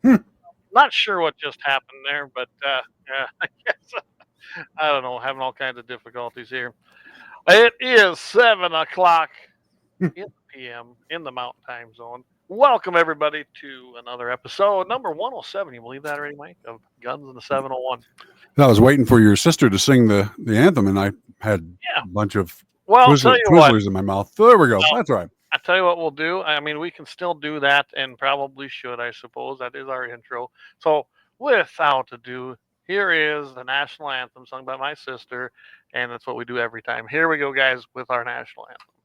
Not sure what just happened there, but yeah, I guess I don't know. Having all kinds of difficulties here. It is 7 o'clock in the p.m. in the Mountain Time Zone. Welcome everybody to another episode, number 107. You believe that already, Mike? Of Guns in the 701. I was waiting for your sister to sing the anthem, and I had Yeah. a bunch of Well, I'll tell you what. Twizzlers in my mouth. There we go. Well, That's right. I tell you what we'll do. I mean, we can still do that, and probably should, I suppose. That is our intro. So, without ado, here is the national anthem sung by my sister, and that's what we do every time. Here we go, guys, with our national anthem.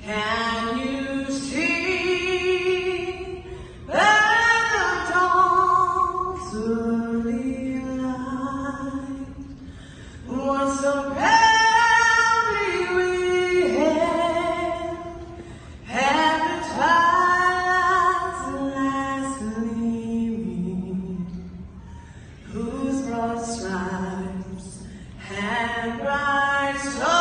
Can you see that the dawn's early light was so proudly we had the twilight's last gleaming, whose broad stripes and bright stars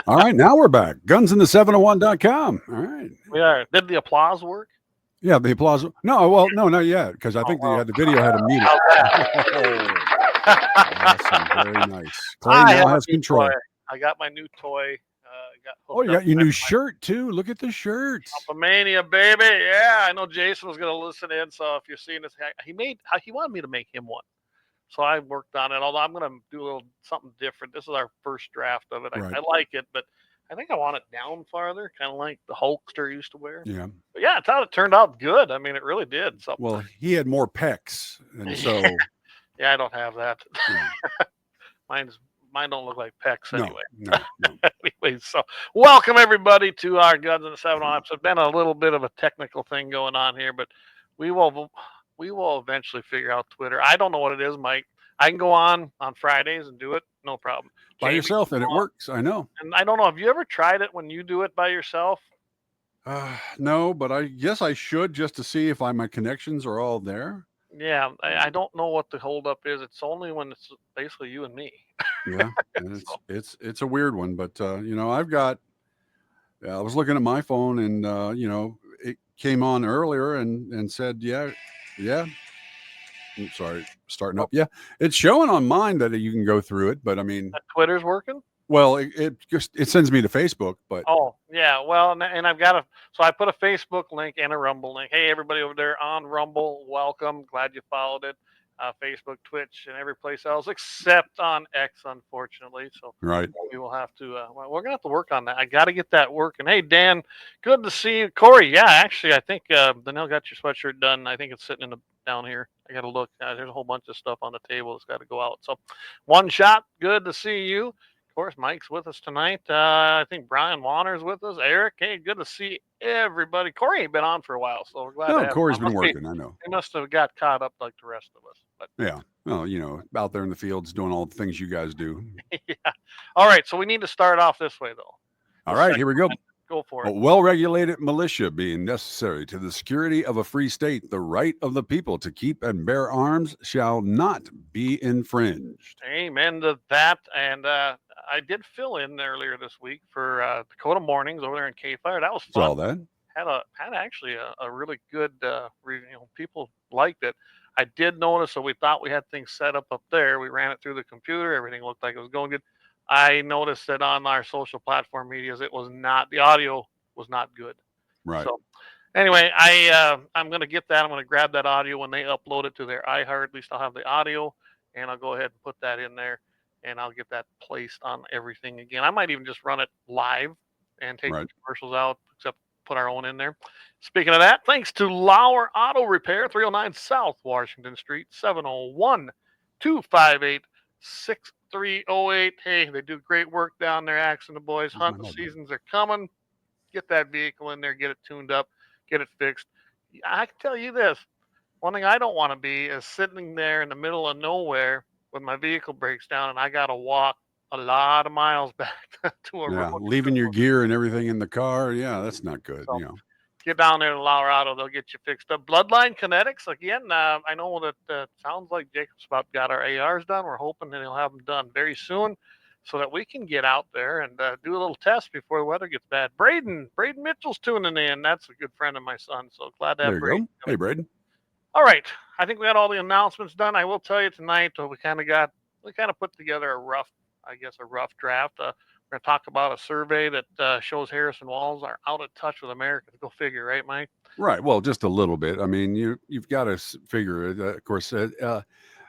All right, now we're back. Gunsin701.com. All right. We are. Did the applause work? Yeah, the applause. No, well, no, not yet, because I think the video had a mute. Awesome. Very nice. Clay now has control. I got my new toy. Oh, you got your new shirt, too. Look at the shirt. Mania, baby. Yeah, I know Jason was going to listen in, so if you're seeing this, he wanted me to make him one. So I worked on it, although I'm going to do a little something different. This is our first draft of it. Right. I like it, but I think I want it down farther, kind of like the Hulkster used to wear. Yeah. But yeah, I thought it turned out good. I mean, it really did. Something. Well, he had more pecs, and so. Yeah, I don't have that. Yeah. Mine don't look like pecs anyway. No. Anyway, so welcome everybody to our Guns in the 701 episode. Been a little bit of a technical thing going on here, but we will eventually figure out Twitter. I don't know what it is, Mike. I can go on Fridays and do it, no problem. By yourself, and it works. I know. And I don't know. Have you ever tried it when you do it by yourself? No, but I guess I should, just to see if my connections are all there. Yeah, I don't know what the holdup is. It's only when it's basically you and me. Yeah, and it's a weird one, but I've got. I was looking at my phone, and it came on earlier and said, yeah. I'm sorry, starting up. Yeah, it's showing on mine that you can go through it, but I mean, Twitter's working. Well, it sends me to Facebook, but yeah, well, and I've got so I put a Facebook link and a Rumble link. Hey, everybody over there on Rumble, welcome. Glad you followed it. Facebook, Twitch, and every place else except on X, unfortunately. So right, we will have to. We're gonna have to work on that. I got to get that working. Hey, Dan, good to see you. Corey, yeah, actually, I think Danelle got your sweatshirt done. I think it's sitting down here. I got to look. There's a whole bunch of stuff on the table that's got to go out. So, one shot. Good to see you. Of course, Mike's with us tonight. I think Brian Warner's with us. Eric, hey, good to see everybody. Corey ain't been on for a while, so we're glad. No, Corey's been working. I know. He must have got caught up like the rest of us. But yeah, well, out there in the fields doing all the things you guys do. Yeah. All right, so we need to start off this way, though. All right, here we go. Go for A it. well-regulated militia being necessary to the security of a free state, the right of the people to keep and bear arms shall not be infringed. Amen to that. And I did fill in earlier this week for Dakota Mornings over there in K Fire. That was fun. Saw that. Had actually a really good people liked it. I did notice, so we thought we had things set up there. We ran it through the computer. Everything looked like it was going good. I noticed that on our social platform medias, it was not, the audio was not good. Right. So anyway, I'm gonna get that. I'm gonna grab that audio when they upload it to their iHeart. At least I'll have the audio, and I'll go ahead and put that in there, and I'll get that placed on everything again. I might even just run it live and take the Right. commercials out, except put our own in there. Speaking of that, thanks to Lauer Auto Repair, 309 South Washington Street, 701-258-6308. Hey, they do great work down there, Axing the boys. Where's my Hunting logo? seasons are coming. Get that vehicle in there, get it tuned up, get it fixed. I can tell you this, one thing I don't want to be is sitting there in the middle of nowhere when my vehicle breaks down and I got to walk a lot of miles back to a Yeah, road. leaving your gear and everything in the car. Yeah, that's not good. So You know. get down there to Lauer Auto, they'll get you fixed up. Bloodline Kinetics, again, I know that sounds like Jacob's about got our ARs done. We're hoping that he'll have them done very soon so that we can get out there and do a little test before the weather gets bad. Braden Mitchell's tuning in. That's a good friend of my son, so glad to have There you Braden. go. Hey, Braden. All right, I think we got all the announcements done. I will tell you tonight, we kind of put together a rough draft. We're going to talk about a survey that shows Harrison Walls are out of touch with America. Go figure, right, Mike? Right. Well, just a little bit. I mean, you've got to figure it. Of course,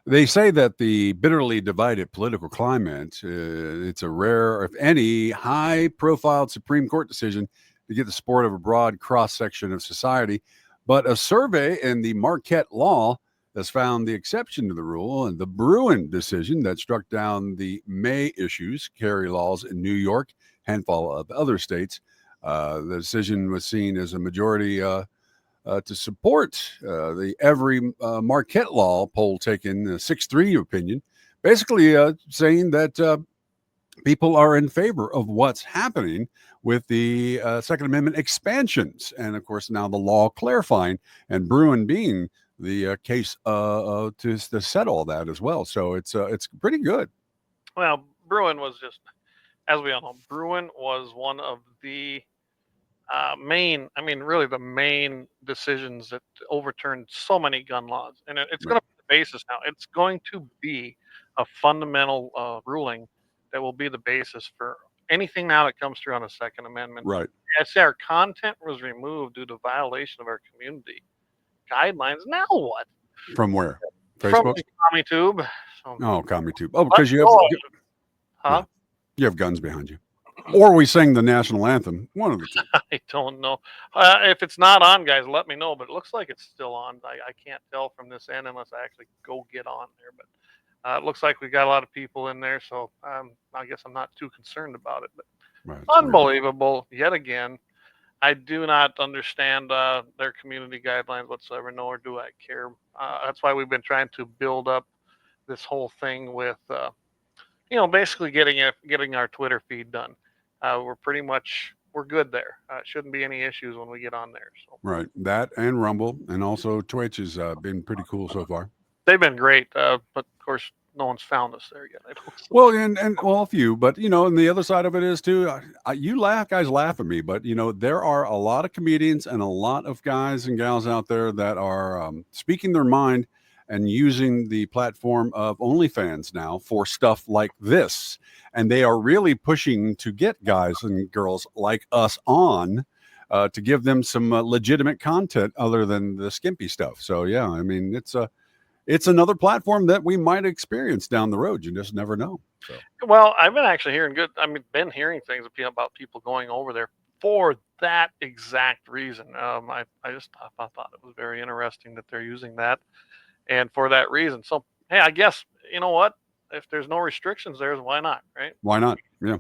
they say that the bitterly divided political climate, it's a rare, if any, high-profile Supreme Court decision to get the support of a broad cross-section of society. But a survey in the Marquette Law has found the exception to the rule, and the Bruin decision that struck down the May issues carry laws in New York, handful of other states. The decision was seen as a majority to support the every Marquette Law poll taken 6-3 opinion, basically saying that people are in favor of what's happening with the Second Amendment expansions. And of course, now the law clarifying and Bruin being the case to set all that as well. So it's pretty good. Well, Bruin was just, as we all know, Bruin was one of the really the main decisions that overturned so many gun laws. And it's going to be the basis now. It's going to be a fundamental ruling that will be the basis for anything now that comes through on the Second Amendment. Right. I say our content was removed due to violation of our community guidelines. Now what? From where? From Facebook? the CommuTube. So, Oh, CommuTube. Oh, because you have huh? You have guns behind you. Or we sing the national anthem. One of the two. I don't know. If it's not on, guys, let me know. But it looks like it's still on. I can't tell from this end unless I actually go get on there. But it looks like we got a lot of people in there, so I guess I'm not too concerned about it. But Right, unbelievable, yet again. I do not understand their community guidelines whatsoever, nor do I care. That's why we've been trying to build up this whole thing with, basically getting our Twitter feed done. We're good there. Shouldn't be any issues when we get on there. So. Right. That and Rumble and also Twitch has been pretty cool so far. They've been great, but of course, no one's found us there yet. Well, and a few, but and the other side of it is too. Guys laugh at me, but there are a lot of comedians and a lot of guys and gals out there that are speaking their mind and using the platform of OnlyFans now for stuff like this, and they are really pushing to get guys and girls like us on. To give them some legitimate content other than the skimpy stuff. So yeah, I mean it's another platform that we might experience down the road. You just never know. So. Well, I've been actually hearing hearing things about people going over there for that exact reason. I thought it was very interesting that they're using that, and for that reason. So hey, I guess you know what? If there's no restrictions there, why not, right? Why not? Yeah.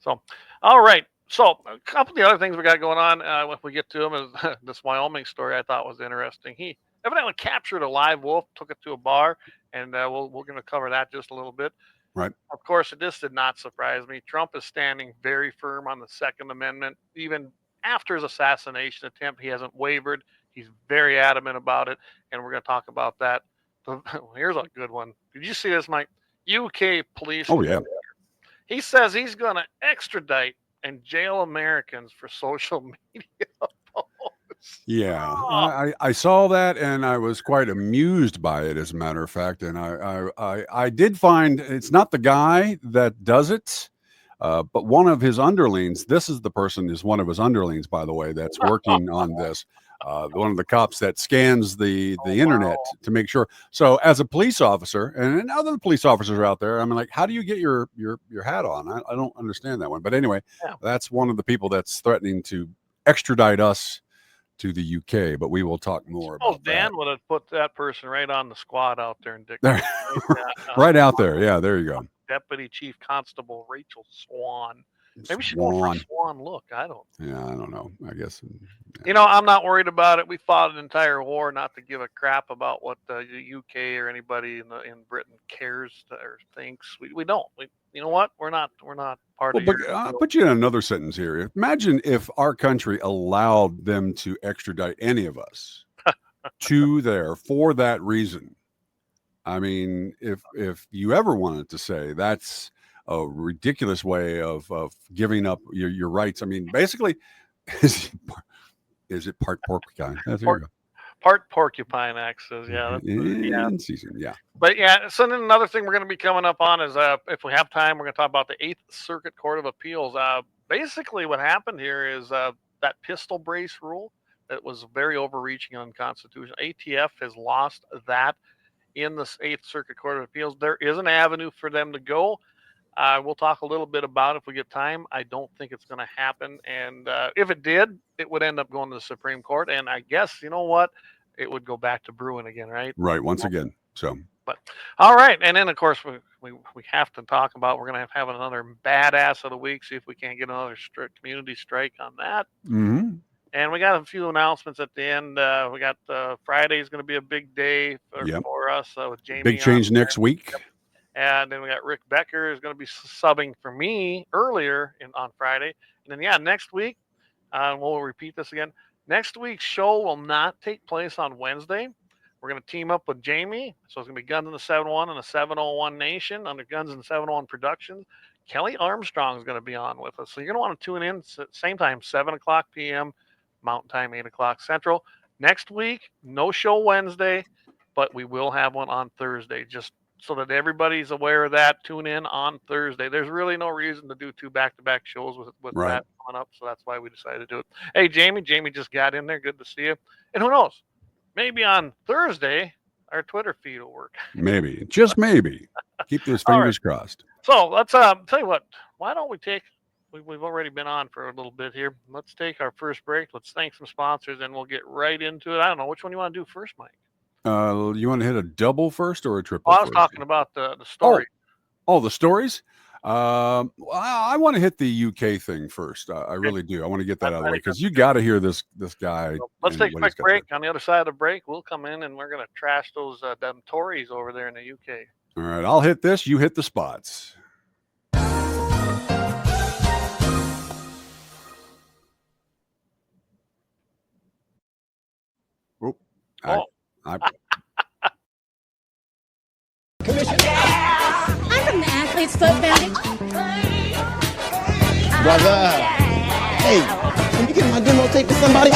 So, all right. So a couple of the other things we got going on, if we get to them, is this Wyoming story I thought was interesting. He evidently captured a live wolf, took it to a bar, and we're going to cover that just a little bit. Right. Of course, this did not surprise me. Trump is standing very firm on the Second Amendment. Even after his assassination attempt, he hasn't wavered. He's very adamant about it, and we're going to talk about that. Here's a good one. Did you see this, Mike? UK police. Oh, yeah. He says he's going to extradite and jail Americans for social media posts. Yeah, Oh, I saw that and I was quite amused by it, as a matter of fact. And I did find it's not the guy that does it, but one of his underlings. This is the person is one of his underlings, by the way, that's working on this. One of the cops that scans the internet to make sure. So, as a police officer, and other police officers are out there, I'm like, how do you get your hat on? I don't understand that one. But anyway, that's one of the people that's threatening to extradite us to the UK, but we will talk more about Dan that. would have put that person right on the squad out there in Dick. There, right out there. Yeah, there you go. Deputy Chief Constable Rachel Swan. Maybe she Swan. go for Swan look. I don't. Yeah, I don't know. I guess. You know, I'm not worried about it. We fought an entire war not to give a crap about what the UK or anybody in Britain cares or thinks. We don't. You know what? We're not part of. But I'll put you in another sentence here. Imagine if our country allowed them to extradite any of us to there for that reason. I mean, if you ever wanted to say that's a ridiculous way of giving up your rights. I mean, basically, is it part porcupine? There you go. Part porcupine axis, yeah. In season, yeah. But yeah, so then another thing we're going to be coming up on is if we have time, we're going to talk about the 8th Circuit Court of Appeals. Basically, what happened here is that pistol brace rule that was very overreaching and unconstitutional. ATF has lost that in the 8th Circuit Court of Appeals. There is an avenue for them to go. We'll talk a little bit about it if we get time. I don't think it's going to happen. And if it did, it would end up going to the Supreme Court. And I guess, you know what? It would go back to brewing again, right? Right. Once again. So. But all right. And then, of course, we have to talk about, we're going to have another badass of the week. See if we can't get another community strike on that. Mm-hmm. And we got a few announcements at the end. We got Friday is going to be a big day for us with Jamie. Big change next week. Yep. And then we got Rick Becker is going to be subbing for me earlier on Friday. And then, next week, we'll repeat this again. Next week's show will not take place on Wednesday. We're going to team up with Jamie. So it's going to be Guns in the 701 and the 701 Nation under Guns in the 701 Productions. Kelly Armstrong is going to be on with us. So you're going to want to tune in same time, 7 o'clock p.m. Mountain Time, 8 o'clock Central. Next week, no show Wednesday, but we will have one on Thursday. Just so that everybody's aware of that, tune in on Thursday. There's really no reason to do 2 back-to-back shows with right. that coming up, so that's why we decided to do it. Hey, Jamie just got in there. Good to see you. And who knows? Maybe on Thursday, our Twitter feed will work. Maybe. Just maybe. Keep those fingers crossed. So let's tell you what. Why don't we take we've already been on for a little bit here. Let's take our first break. Let's thank some sponsors, and we'll get right into it. I don't know. Which one you want to do first, Mike? You want to hit a double first or a triple? I was talking about the story. Oh, the stories. I want to hit the UK thing first. I really do. I want to get that out of the way because you got to hear this guy. So let's take a quick break. On the other side of the break, we'll come in and we're going to trash those them Tories over there in the UK. All right, I'll hit this. You hit the spots. I'm from the Athlete's Foot Foundation. Brother, hey, can you get my demo tape to somebody?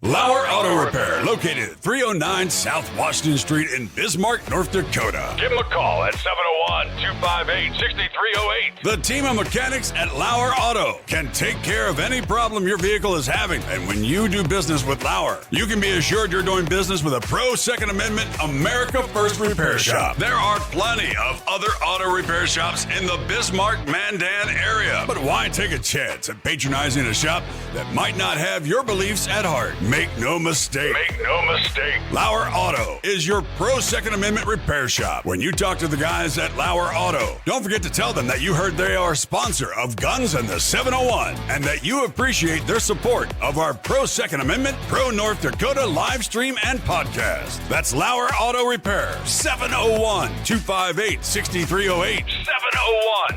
Lauer Auto Repair, located at 309 South Washington Street in Bismarck, North Dakota. Give them a call at 701-258-6308. The team of mechanics at Lauer Auto can take care of any problem your vehicle is having. And when you do business with Lauer, you can be assured you're doing business with a pro Second Amendment America First repair shop. There are plenty of other auto repair shops in the Bismarck-Mandan area. But why take a chance at patronizing a shop that might not have your beliefs at heart? Make no mistake. No mistake. Lauer Auto is your pro Second Amendment repair shop. When you talk to the guys at Lauer Auto, don't forget to tell them that you heard they are a sponsor of Guns and the 701 and that you appreciate their support of our pro Second Amendment, pro North Dakota live stream and podcast. That's Lauer Auto Repair, 701-258-6308.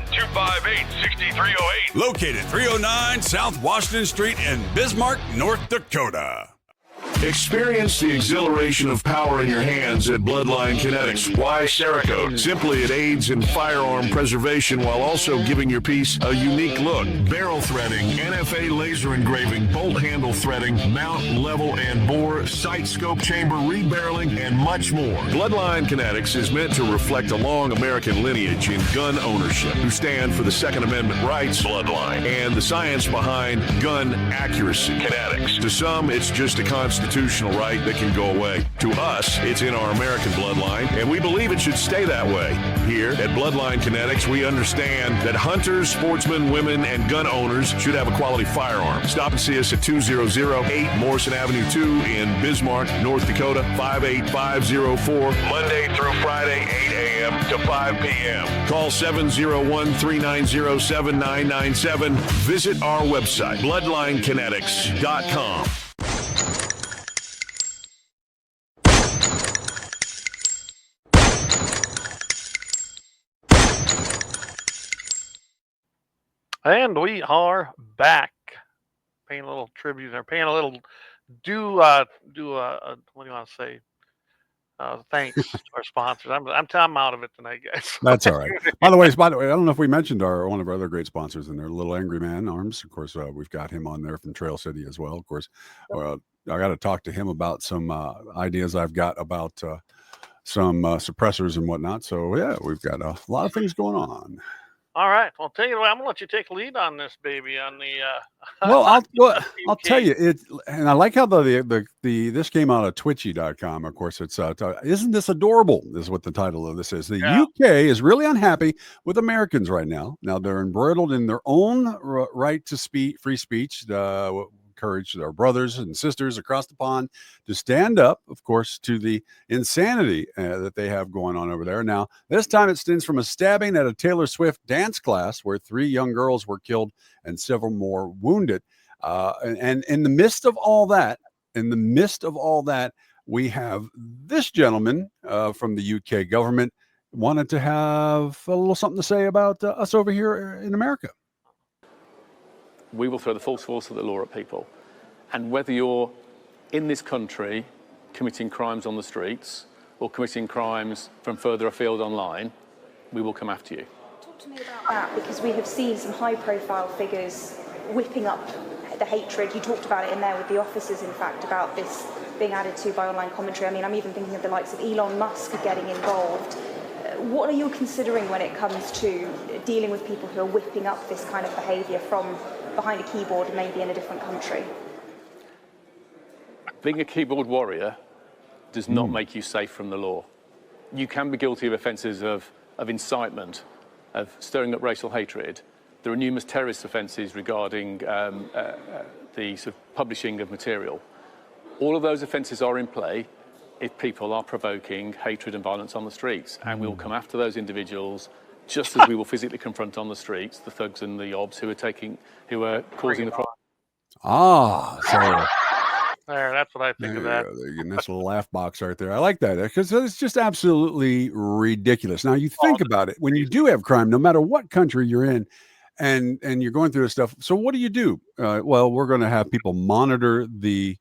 701-258-6308. Located 309 South Washington Street in Bismarck, North Dakota. Experience the exhilaration of power in your hands at Bloodline Kinetics. Why Cerakote? Simply, it aids in firearm preservation while also giving your piece a unique look. Barrel threading, NFA laser engraving, bolt handle threading, mount, level, and bore, sight scope chamber rebarreling, and much more. Bloodline Kinetics is meant to reflect a long American lineage in gun ownership, who stand for the Second Amendment rights, Bloodline, and the science behind gun accuracy. Kinetics. To some, it's just a constitutional right that can go away. To us, it's in our American bloodline, and we believe it should stay that way. Here at Bloodline Kinetics, we understand that hunters, sportsmen, women, and gun owners should have a quality firearm. Stop and see us at 2008 Morrison Avenue 2 in Bismarck, North Dakota, 58504, Monday through Friday, 8 a.m. to 5 p.m. Call 701-390-7997. Visit our website, bloodlinekinetics.com. And we are back, paying a little tribute, or paying a little what do you want to say? Thanks to our sponsors. I'm out of it tonight, guys. That's all right. By the way, I don't know if we mentioned one of our other great sponsors in there, Little Angry Man Arms. Of course, we've got him on there from Trail City as well. Of course, I got to talk to him about some ideas I've got about some suppressors and whatnot. So yeah, we've got a lot of things going on. All right. Well, take it away. I'm gonna let you take lead on this, baby. On the well, I'll tell you it, and I like how the this came out of Twitchy.com. Of course, it's isn't this adorable? Is what the title of this is. The UK is really unhappy with Americans right now. Now they're embroiled in their own right to free speech. Encourage our brothers and sisters across the pond to stand up, of course, to the insanity that they have going on over there. Now, this time it stems from a stabbing at a Taylor Swift dance class where 3 young girls were killed and several more wounded. And in the midst of all that, we have this gentleman from the UK government wanted to have a little something to say about us over here in America. We will throw the full force of the law at people. And whether you're in this country committing crimes on the streets or committing crimes from further afield online, we will come after you. Talk to me about that, because we have seen some high-profile figures whipping up the hatred. You talked about it in there with the officers, in fact, about this being added to by online commentary. I mean, I'm even thinking of the likes of Elon Musk getting involved. What are you considering when it comes to dealing with people who are whipping up this kind of behaviour from behind a keyboard, maybe in a different country? Being a keyboard warrior does not make you safe from the law. You can be guilty of offences of incitement, of stirring up racial hatred. There are numerous terrorist offences regarding the sort of publishing of material. All of those offences are in play if people are provoking hatred and violence on the streets, and we will come after those individuals just as we will physically confront on the streets the thugs and the obs who are causing the problem. So there, that's what I think of that. Nice little laugh box right there. I like that because it's just absolutely ridiculous. Now you think about it, when you do have crime, no matter what country you're in, and you're going through this stuff. So what do? Well, we're going to have people monitor the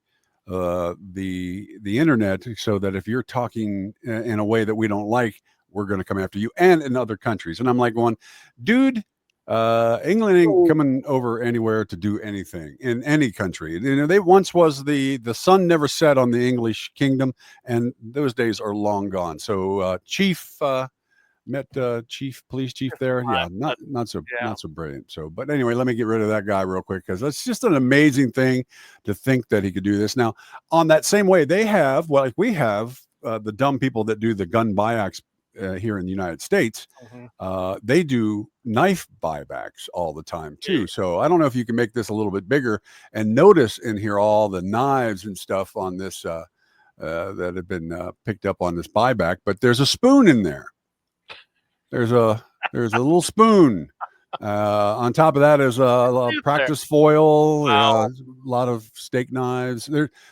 internet so that if you're talking in a way that we don't like, we're going to come after you, and in other countries. And I'm like going, dude, England ain't coming over anywhere to do anything in any country. You know, they once was the sun never set on the English kingdom, and those days are long gone. So met chief police chief there. Yeah, not so brilliant. So, but anyway, let me get rid of that guy real quick, because it's just an amazing thing to think that he could do this. Now, on that same way, they have, well, like we have the dumb people that do the gun buybacks here in the United States. They do knife buybacks all the time too. So I don't know if you can make this a little bit bigger and notice in here all the knives and stuff on this that have been picked up on this buyback. But there's a spoon in there. There's a little spoon. On top of that is a practice foil, Wow. a lot of steak knives.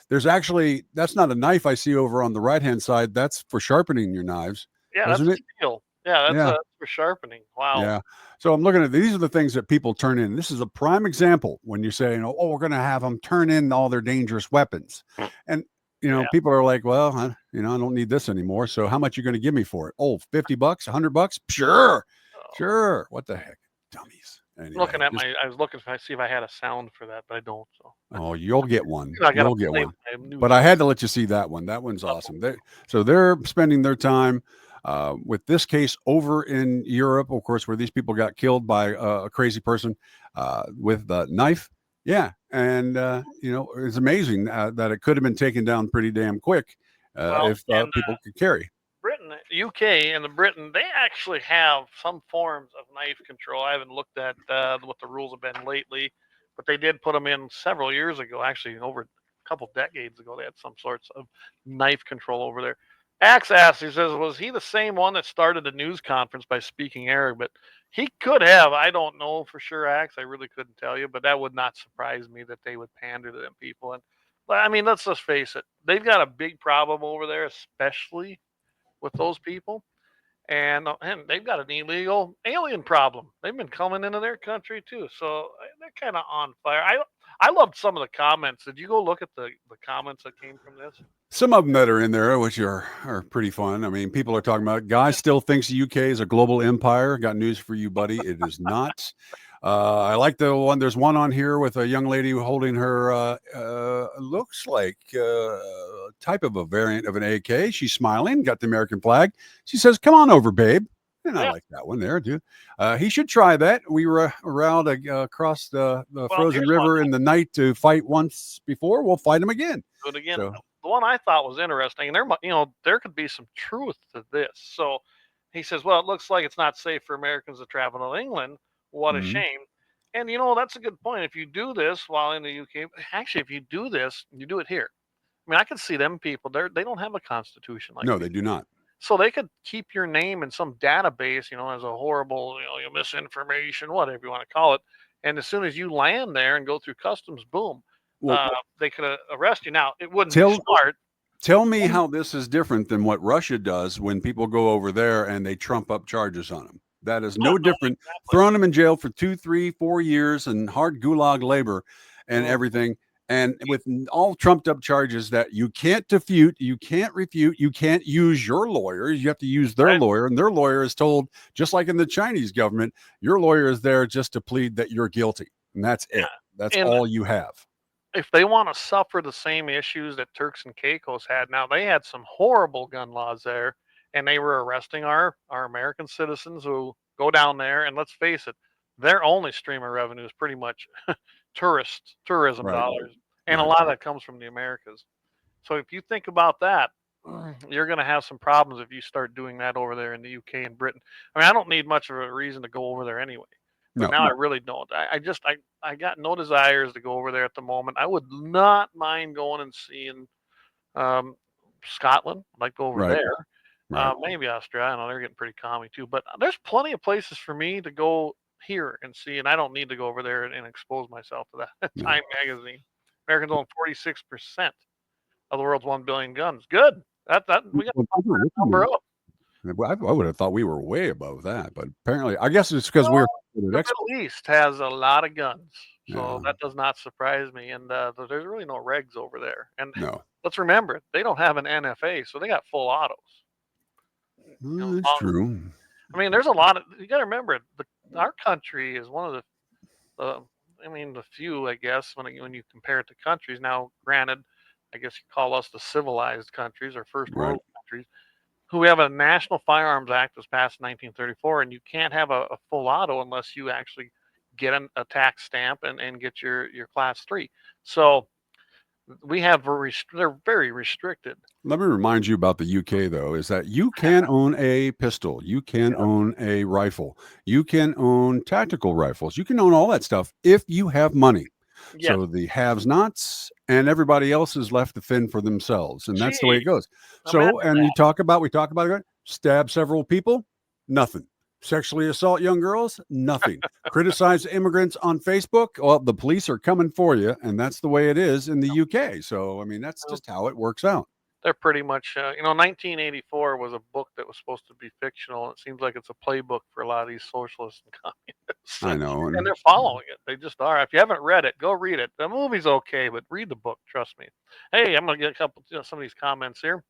There's actually, that's not a knife I see over on the right-hand side. That's for sharpening your knives. Yeah, that's Isn't a it? steel. Yeah, that's Yeah. for sharpening. Wow. Yeah. So I'm looking at, these are the things that people turn in. This is a prime example when you're saying, oh, we're going to have them turn in all their dangerous weapons. And, Yeah. people are like, well, I don't need this anymore. So how much are you going to give me for it? Oh, $50, $100? Sure. Sure. What the heck? Dummies. Anyway, Looking at I was looking to see if I had a sound for that, but I don't. So. Oh, you'll get one. I gotta You'll get play one. my new But I had to let you see that one. That one's awesome. They're spending their time with this case over in Europe, of course, where these people got killed by a crazy person with a knife. Yeah, and it's amazing that it could have been taken down pretty damn quick if people could carry. Britain, UK, and Britain, they actually have some forms of knife control. I haven't looked at what the rules have been lately, but they did put them in several years ago. Actually, over a couple decades ago, they had some sorts of knife control over there. Axe asked, he says, was he the same one that started the news conference by speaking Arabic? But he could have. I don't know for sure, Axe. I really couldn't tell you, but that would not surprise me that they would pander to them people. And I mean, let's just face it. They've got a big problem over there, especially with those people, and they've got an illegal alien problem. They've been coming into their country too, so they're kind of on fire. I loved some of the comments. Did you go look at the comments that came from this? Some of them that are in there, which are pretty fun. I mean, people are talking about, guy still thinks the UK is a global empire. Got news for you, buddy. It is not. I like the one. There's one on here with a young lady holding her, looks like type of a variant of an AK. She's smiling, got the American flag. She says, come on over, babe. And I like that one there, dude. He should try that. We were around across the frozen river in the night to fight once before. We'll fight him again. Do it again. So, the one I thought was interesting, and there could be some truth to this. So he says, well, it looks like it's not safe for Americans to travel to England. What a shame. And that's a good point. If you do this while in the UK, actually, if you do this, you do it here. I mean, I could see them people. They don't have a constitution like no, this. they do not. So they could keep your name in some database, as a horrible, misinformation, whatever you want to call it. And as soon as you land there and go through customs, boom, they could arrest you. Now, it wouldn't be smart. Tell me how this is different than what Russia does when people go over there and they trump up charges on them. That is no different. Exactly. Throwing them in jail for 2, 3, 4 years and hard gulag labor and everything. And with all trumped up charges that you can't defute, you can't refute, you can't use your lawyer. You have to use their lawyer. And their lawyer is told, just like in the Chinese government, your lawyer is there just to plead that you're guilty. And that's it. That's all you have. If they want to suffer the same issues that Turks and Caicos had, now they had some horrible gun laws there, and they were arresting our American citizens who go down there. And let's face it, their only stream of revenue is pretty much tourism dollars. And a lot of that comes from the Americas. So if you think about that, you're going to have some problems if you start doing that over there in the UK and Britain. I mean, I don't need much of a reason to go over there anyway. But now I really don't. I got no desires to go over there at the moment. I would not mind going and seeing Scotland. I'd like to go over there. Maybe Australia. I know they're getting pretty commie too. But there's plenty of places for me to go here and see, and I don't need to go over there and expose myself to that. Time magazine. Americans own 46% of the world's 1 billion guns. Good. That we got the number up. I would have thought we were way above that, but apparently, I guess it's because we're the Middle East has a lot of guns, so that does not surprise me. And there's really no regs over there. And let's remember, they don't have an NFA, so they got full autos. That's true. I mean, there's a lot of. You got to remember, our country is one of the few, I guess, when you compare it to countries. Now, granted, I guess you call us the civilized countries or first world countries, who have a National Firearms Act that was passed in 1934, and you can't have a full auto unless you actually get a tax stamp and get your Class 3. So we have they're very restricted. Let me remind you about the UK, though, is that you can own a pistol, you can own a rifle, you can own tactical rifles, you can own all that stuff if you have money. So the haves-nots and everybody else is left to fend for themselves, and that's the way it goes. Imagine So, and that. we talk about it. Stab several people, nothing. Sexually assault young girls, nothing. Criticize immigrants on Facebook, well, the police are coming for you, and that's the way it is in the UK. So, I mean, that's just how it works out. They're pretty much, 1984 was a book that was supposed to be fictional. And it seems like it's a playbook for a lot of these socialists and communists. I know. And they're following it. They just are. If you haven't read it, go read it. The movie's okay, but read the book. Trust me. Hey, I'm going to get a couple, some of these comments here.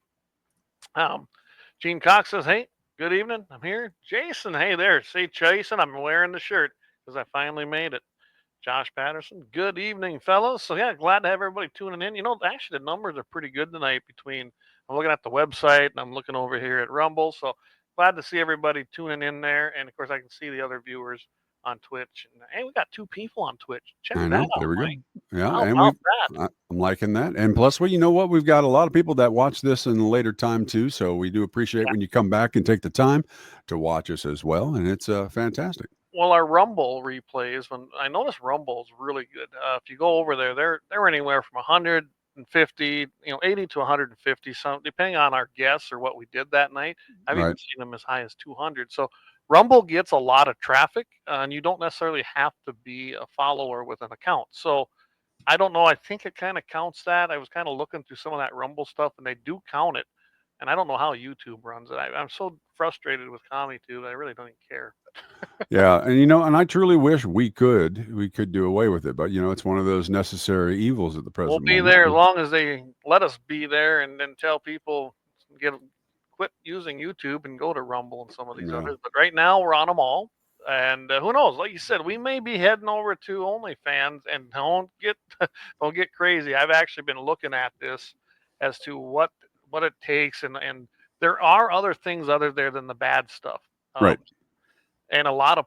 Gene Cox says, hey, good evening. I'm here. Jason, hey there. See, Jason, I'm wearing the shirt because I finally made it. Josh Patterson, good evening, fellows. So, yeah, glad to have everybody tuning in. Actually, the numbers are pretty good tonight I'm looking at the website and I'm looking over here at Rumble. So, glad to see everybody tuning in there. And, of course, I can see the other viewers on Twitch. And, hey, we got 2 people on Twitch. Check I that know. out, There we go. Mike. Yeah, How and about that? I'm liking that. And plus, well, you know what? We've got a lot of people that watch this in a later time too. So we do appreciate when you come back and take the time to watch us as well. And it's fantastic. Well, our Rumble replays, when I notice Rumble is really good. If you go over there, they're anywhere from 150, 80 to 150, some depending on our guests or what we did that night. I've even Right. seen them as high as 200. So Rumble gets a lot of traffic, and you don't necessarily have to be a follower with an account. So I don't know. I think it kind of counts that. I was kind of looking through some of that Rumble stuff, and they do count it. And I don't know how YouTube runs it. I'm so frustrated with CommonTube. I really don't even care. Yeah, and I truly wish we could do away with it, but it's one of those necessary evils at the We'll present be moment. there as long as they let us be there, and then tell people quit using YouTube and go to Rumble and some of these Yeah. others. But right now we're on them all, and who knows? Like you said, we may be heading over to OnlyFans, and don't get crazy. I've actually been looking at this as to what it takes, and there are other things other there than the bad stuff. Right. And a lot of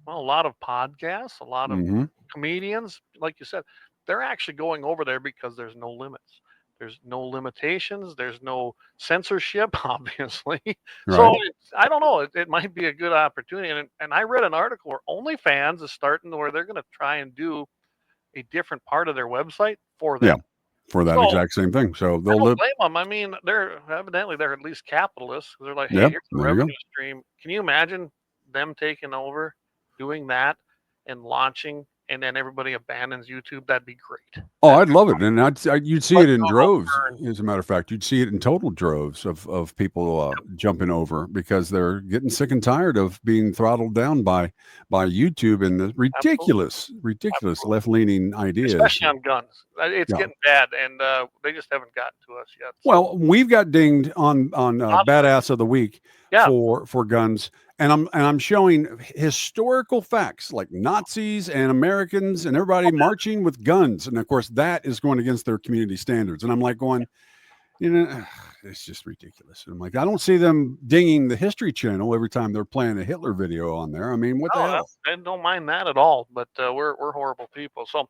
podcasts, a lot of Mhm. comedians, like you said, they're actually going over there because there's no limits. There's no limitations. There's no censorship, obviously. So Right. I don't know. It might be a good opportunity. And I read an article where OnlyFans is starting where they're going to try and do a different part of their website for them. Yeah. For that So, exact same thing. So I they'll don't live. blame them. I mean, they're at least capitalists. They're like, hey, Yep. here's the There you go. revenue stream. Can you imagine them taking over, doing that, and launching, and then everybody abandons YouTube? That'd be great. Oh, I'd love it, and you'd see it in But droves. As a matter of fact, you'd see it in total droves of people jumping over because they're getting sick and tired of being throttled down by YouTube and the ridiculous left-leaning ideas. Especially on guns. It's Yeah. getting bad, and they just haven't gotten to us yet. So. Well, we've got dinged on Badass of the Week for guns, and I'm showing historical facts like Nazis and Americans and everybody marching with guns, and of course that is going against their community standards. And I'm like going, it's just ridiculous. And I'm like, I don't see them dinging the History Channel every time they're playing a Hitler video on there. I mean, what the hell? I don't mind that at all, but we're horrible people. So,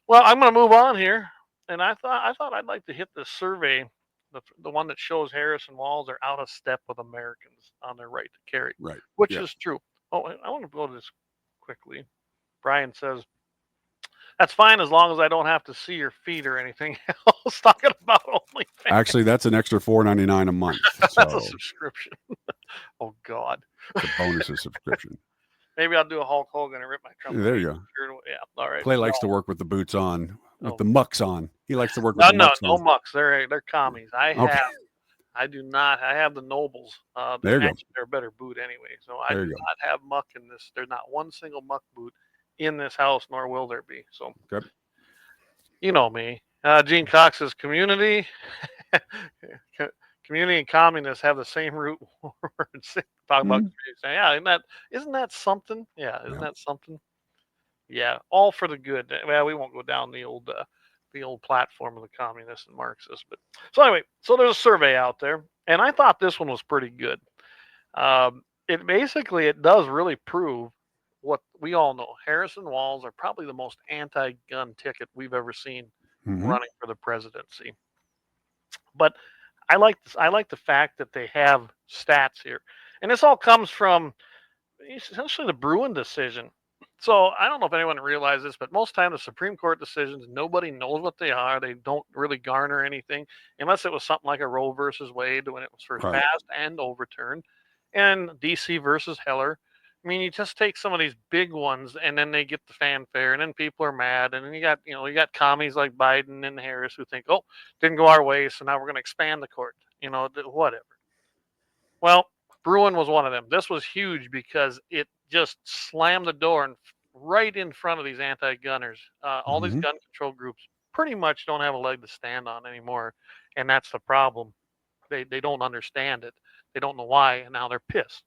well, I'm going to move on here, and I thought I'd like to hit this survey, the one that shows Harrison Walls are out of step with Americans on their right to carry, right? Which is true. Oh, I want to go to this quickly. Brian says, that's fine as long as I don't have to see your feet or anything else. Talking about OnlyFans. Actually, that's an extra $4.99 a month. That's so a subscription. Oh God. It's a bonus subscription. Maybe I'll do a Hulk Hogan and rip my trumpet. There you go. Yeah. All right. Clay likes to work with the boots on, with the mucks on. He likes to work with no mucks. They're commies. I do not. I have the Nobles. There you go. They're a better boot anyway. So I do not have muck in this. There's not one single muck boot in this house, nor will there be. So, good. You know me. Gene Cox says community. Community and communists have the same root words. Talk about community. Yeah, isn't that something? Yeah, isn't that something? Yeah, all for the good. Well, we won't go down the old platform of the communists and Marxists. But so anyway, so there's a survey out there, and I thought this one was pretty good. It does really prove what we all know. Harrison Walls are probably the most anti-gun ticket we've ever seen running for the presidency. But I like the fact that they have stats here, and this all comes from essentially the Bruin decision. So I don't know if anyone realizes this, but most times the Supreme Court decisions, nobody knows what they are. They don't really garner anything unless it was something like a Roe versus Wade when it was first Right. passed and overturned, and DC versus Heller. I mean, you just take some of these big ones, and then they get the fanfare, and then people are mad, and then you got commies like Biden and Harris who think, oh, didn't go our way, so now we're going to expand the court. Whatever. Well, Bruin was one of them. This was huge because it just slammed the door right in front of these anti-gunners. All these gun control groups pretty much don't have a leg to stand on anymore, and that's the problem. They don't understand it. They don't know why, and now they're pissed.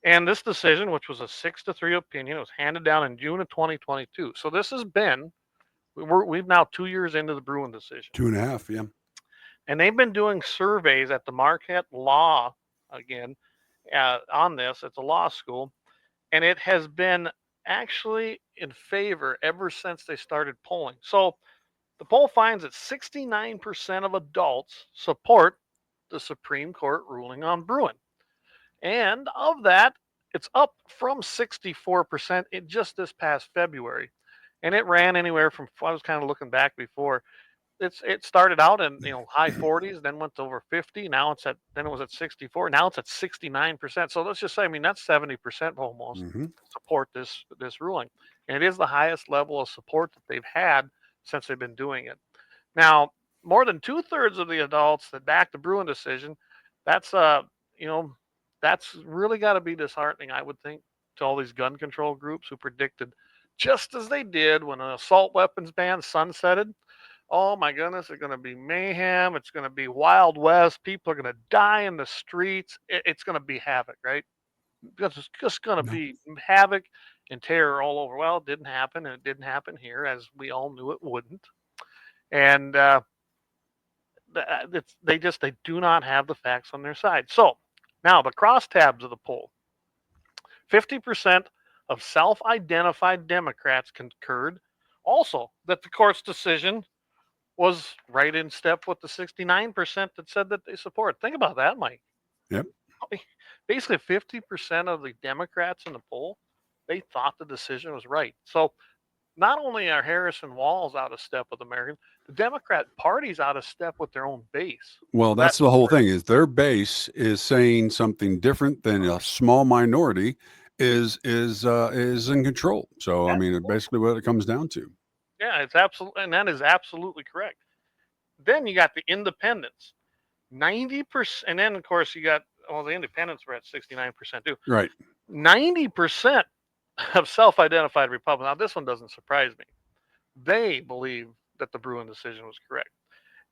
And this decision, which was a 6-3 opinion, was handed down in June of 2022. So this has been we've now 2 years into the Bruin decision. 2.5, yeah. And they've been doing surveys at the Marquette Law again on this. It's a law school, and it has been actually in favor ever since they started polling. So the poll finds that 69% of adults support the Supreme Court ruling on Bruin. And of that, it's up from 64% in just this past February. And it ran anywhere from, I was kind of looking back before, it started out in high 40s, then went to over 50. Now then it was at 64. Now it's at 69%. So let's just say, I mean, that's 70% almost support this ruling, and it is the highest level of support that they've had since they've been doing it. Now, more than 2/3 of the adults that back the Bruin decision, that's that's really got to be disheartening, I would think, to all these gun control groups who predicted, just as they did when an assault weapons ban sunsetted. Oh my goodness, it's going to be mayhem. It's going to be Wild West. People are going to die in the streets. It's going to be havoc, right? Because it's just going to be havoc and terror all over. Well, it didn't happen, and it didn't happen here, as we all knew it wouldn't. And they do not have the facts on their side. So now the crosstabs of the poll: 50% of self-identified Democrats concurred also that the court's decision was right in step with the 69% that said that they support. Think about that, Mike. Yep. Basically, 50% of the Democrats in the poll, they thought the decision was right. So not only are Harris and Walz out of step with Americans, the Democrat Party's out of step with their own base. Well, that's the whole thing, is their base is saying something different than a small minority is in control. So, I mean, basically what it comes down to. Yeah, it's absolutely, and that is absolutely correct. Then you got the independents, 90%, and then of course you got, well, the independents were at 69% too. Right. 90% of self-identified Republicans. Now this one doesn't surprise me. They believe that the Bruin decision was correct.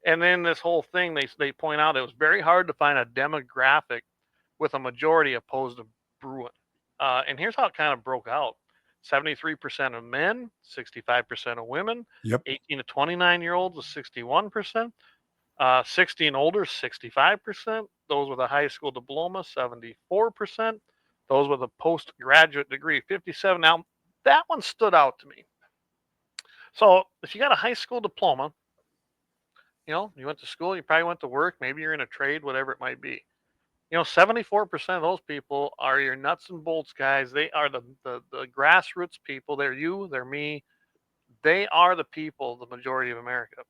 And then this whole thing, they point out it was very hard to find a demographic with a majority opposed to Bruin. And here's how it kind of broke out: 73% of men, 65% of women. Yep. 18 to 29-year-olds was 61%. 60 and older, 65%. Those with a high school diploma, 74%. Those with a postgraduate degree, 57%. Now, that one stood out to me. So if you got a high school diploma, you went to school, you probably went to work, maybe you're in a trade, whatever it might be. 74% of those people are your nuts and bolts guys. They are the grassroots people. They're you, they're me. They are the people, the majority of America.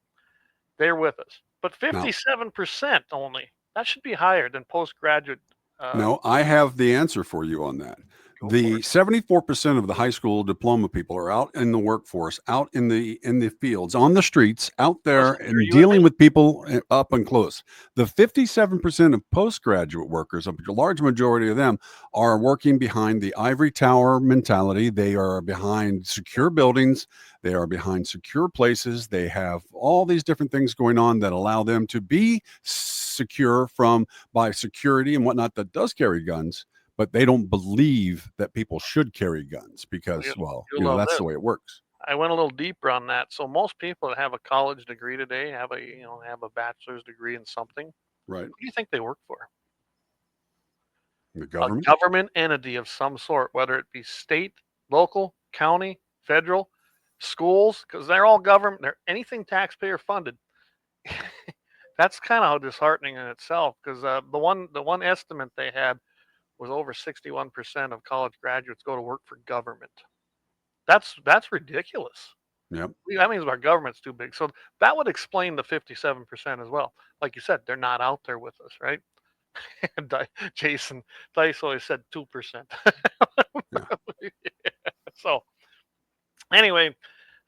They're with us. But 57% only. That should be higher than postgraduate. No, I have the answer for you on that. The 74% of the high school diploma people are out in the workforce, out in the fields, on the streets, out there and dealing with people up and close. The 57% of postgraduate workers, a large majority of them, are working behind the ivory tower mentality. They are behind secure buildings. They are behind secure places. They have all these different things going on that allow them to be secure by security and whatnot that does carry guns. But they don't believe that people should carry guns because, that's the way it works. I went a little deeper on that. So most people that have a college degree today have a bachelor's degree in something. Right. What do you think they work for? The government? A government entity of some sort, whether it be state, local, county, federal, schools, because they're all government. They're anything taxpayer funded. That's kind of disheartening in itself, because the one estimate they had was over 61% of college graduates go to work for government. That's ridiculous. Yep. That means our government's too big. So that would explain the 57% as well. Like you said, they're not out there with us, right? And Jason Dice always said 2%. Yeah. So anyway,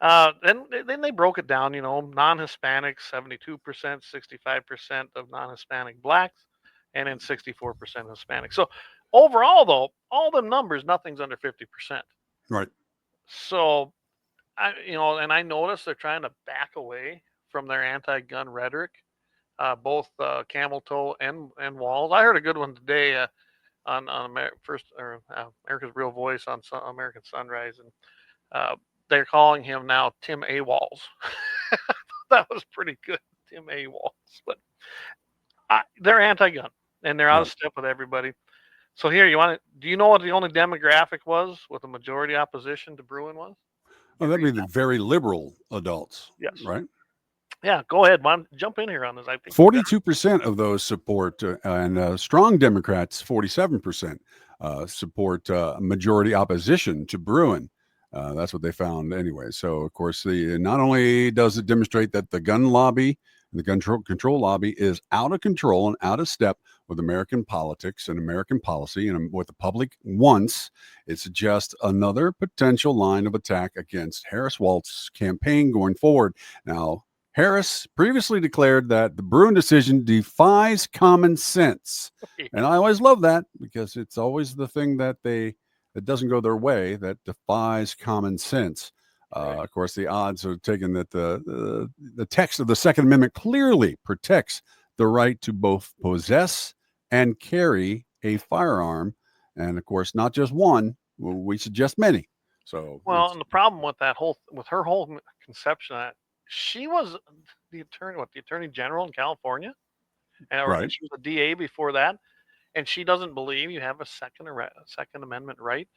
then they broke it down. Non-Hispanics 72%, 65% of non-Hispanic blacks, and then 64% Hispanic. So overall, though, all them numbers, nothing's under 50%. Right. So and I noticed they're trying to back away from their anti-gun rhetoric, both Camel Toe and Walls. I heard a good one today on America's Real Voice on American Sunrise, and they're calling him now Tim A. Walls. That was pretty good, Tim A. Walls. But they're anti-gun, and they're out of step with everybody. So here, do you know what the only demographic was with a majority opposition to Bruin was? Oh, that'd be the very liberal adults. Yes. Right. Yeah, go ahead. Jump in here on this. I think 42% of those support, and strong Democrats, 47% support majority opposition to Bruin. That's what they found anyway. So, of course, not only does it demonstrate that the gun lobby and the gun control lobby is out of control and out of step with American politics and American policy and what the public wants, it's just another potential line of attack against Harris Walz's campaign going forward. Now, Harris previously declared that the Bruin decision defies common sense. And I always love that because it's always the thing that doesn't go their way that defies common sense. Of course, the odds are taken that the text of the Second Amendment clearly protects the right to both possess and carry a firearm. And of course, not just one, we suggest many. So, and the problem with her whole conception of that, she was the attorney general in California, and she was a DA before that, and she doesn't believe you have a Second Amendment right.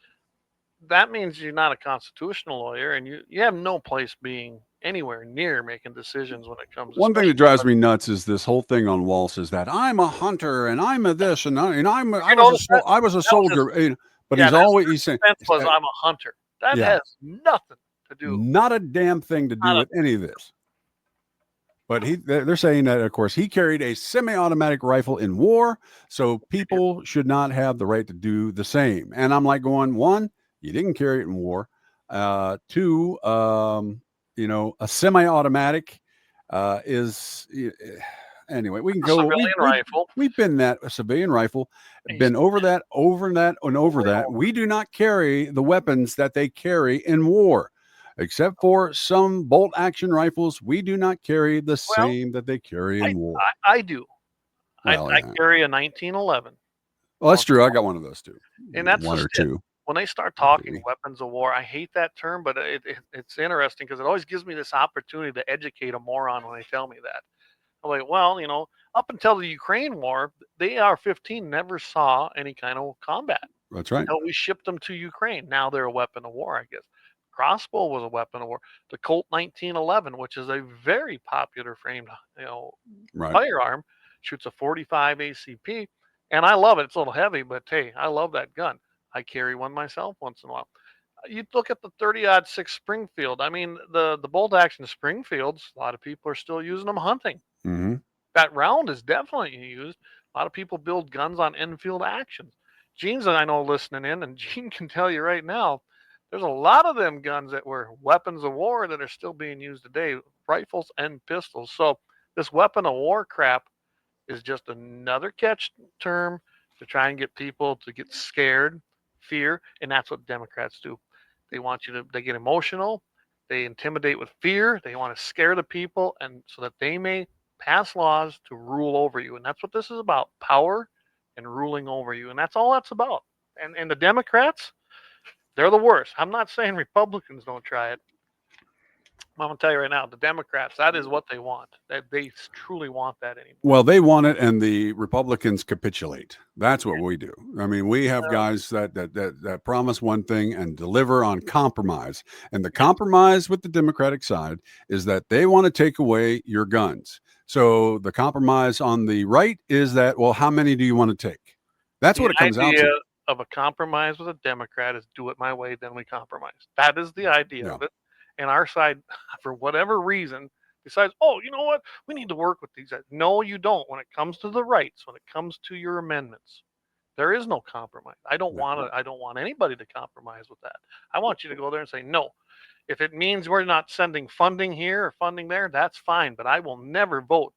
That means you're not a constitutional lawyer, and you have no place being anywhere near making decisions when it comes to one thing that drives me nuts is this whole thing on Walsh is that I'm a hunter and I'm a this and I was a soldier, but he's saying was I'm a hunter. That has nothing to do. Not a damn thing to do with any of this. But they're saying that, of course, he carried a semi-automatic rifle in war, so people should not have the right to do the same. And I'm like going, one, you didn't carry it in war. Two, a semi-automatic is anyway. We can go. Civilian rifle. We've been that a civilian rifle. Been over that. We do not carry the weapons that they carry in war. Except for some bolt action rifles, we do not carry the same that they carry in war. I do. I carry a 1911. Well, that's true. I got one of those too. And that's one or two. When they start talking weapons of war, I hate that term, but it's interesting because it always gives me this opportunity to educate a moron when they tell me that. I'm like, well, up until the Ukraine war, the AR-15 never saw any kind of combat. That's right. Until we shipped them to Ukraine. Now they're a weapon of war, I guess. Crossbow was a weapon of war. The Colt 1911, which is a very popular framed, firearm, shoots a 45 ACP, and I love it. It's a little heavy, but hey, I love that gun. I carry one myself once in a while. You look at the 30-06 Springfield. I mean, the bolt action Springfields. A lot of people are still using them hunting. Mm-hmm. That round is definitely used. A lot of people build guns on Enfield actions. Gene's, I know, listening in, and Gene can tell you right now. There's a lot of them guns that were weapons of war that are still being used today, rifles and pistols. So this weapon of war crap is just another catch term to try and get people to get scared, fear, and that's what Democrats do. They want they get emotional, they intimidate with fear, they want to scare the people, and so that they may pass laws to rule over you. And that's what this is about, power and ruling over you. And that's all that's about. And the Democrats, they're the worst. I'm not saying Republicans don't try it. I'm going to tell you right now, the Democrats, that is what they want. They truly want that anymore. Well, they want it, and the Republicans capitulate. That's what we do. I mean, we have guys that promise one thing and deliver on compromise. And the compromise with the Democratic side is that they want to take away your guns. So the compromise on the right is that, well, how many do you want to take? That's what it comes out to. of a compromise with a Democrat is do it my way, then we compromise. That is the idea of it. And our side, for whatever reason, decides, oh, you know what? We need to work with these guys. No, you don't. When it comes to the rights, when it comes to your amendments, there is no compromise. I don't want anybody to compromise with that. I want you to go there and say, no, if it means we're not sending funding here or funding there, that's fine. But I will never vote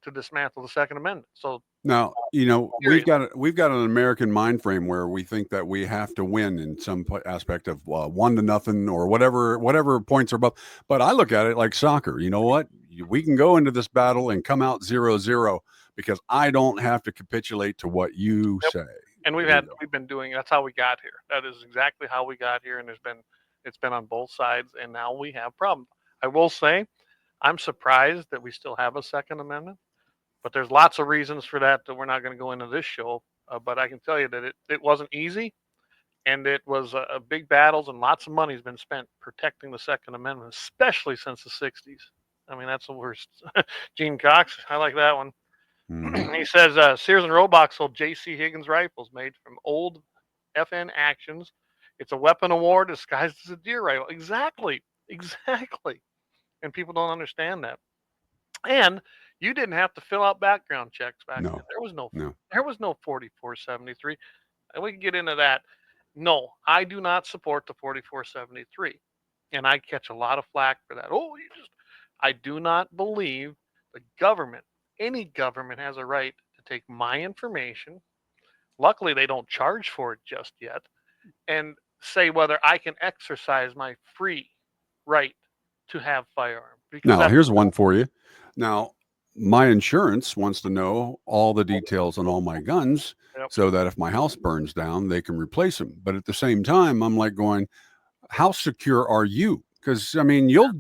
to dismantle the Second Amendment. So now, we've got an American mind frame where we think that we have to win in some aspect of 1-0 or whatever points are above. But I look at it like soccer. You know what? We can go into this battle and come out 0-0 because I don't have to capitulate to what you say. And we've been doing. That's how we got here. That is exactly how we got here. And it's been on both sides. And now we have problems. I will say, I'm surprised that we still have a Second Amendment. But there's lots of reasons for that we're not going to go into this show. But I can tell you that it wasn't easy, and it was big battles, and lots of money has been spent protecting the Second Amendment, especially since the 60s. I mean, that's the worst. Gene Cox, I like that one. Mm-hmm. He says, Sears and Roebuck sold J.C. Higgins rifles made from old FN actions. It's a weapon of war disguised as a deer rifle. Exactly. And people don't understand that. And you didn't have to fill out background checks back then. There was no 4473. And we can get into that. No, I do not support the 4473. And I catch a lot of flack for that. I do not believe the government, any government, has a right to take my information. Luckily, they don't charge for it just yet. And say whether I can exercise my free right to have firearms. Now, here's one for you. Now, my insurance wants to know all the details on all my guns so that if my house burns down, they can replace them. But at the same time, I'm like going, how secure are you? Because, I mean, you'll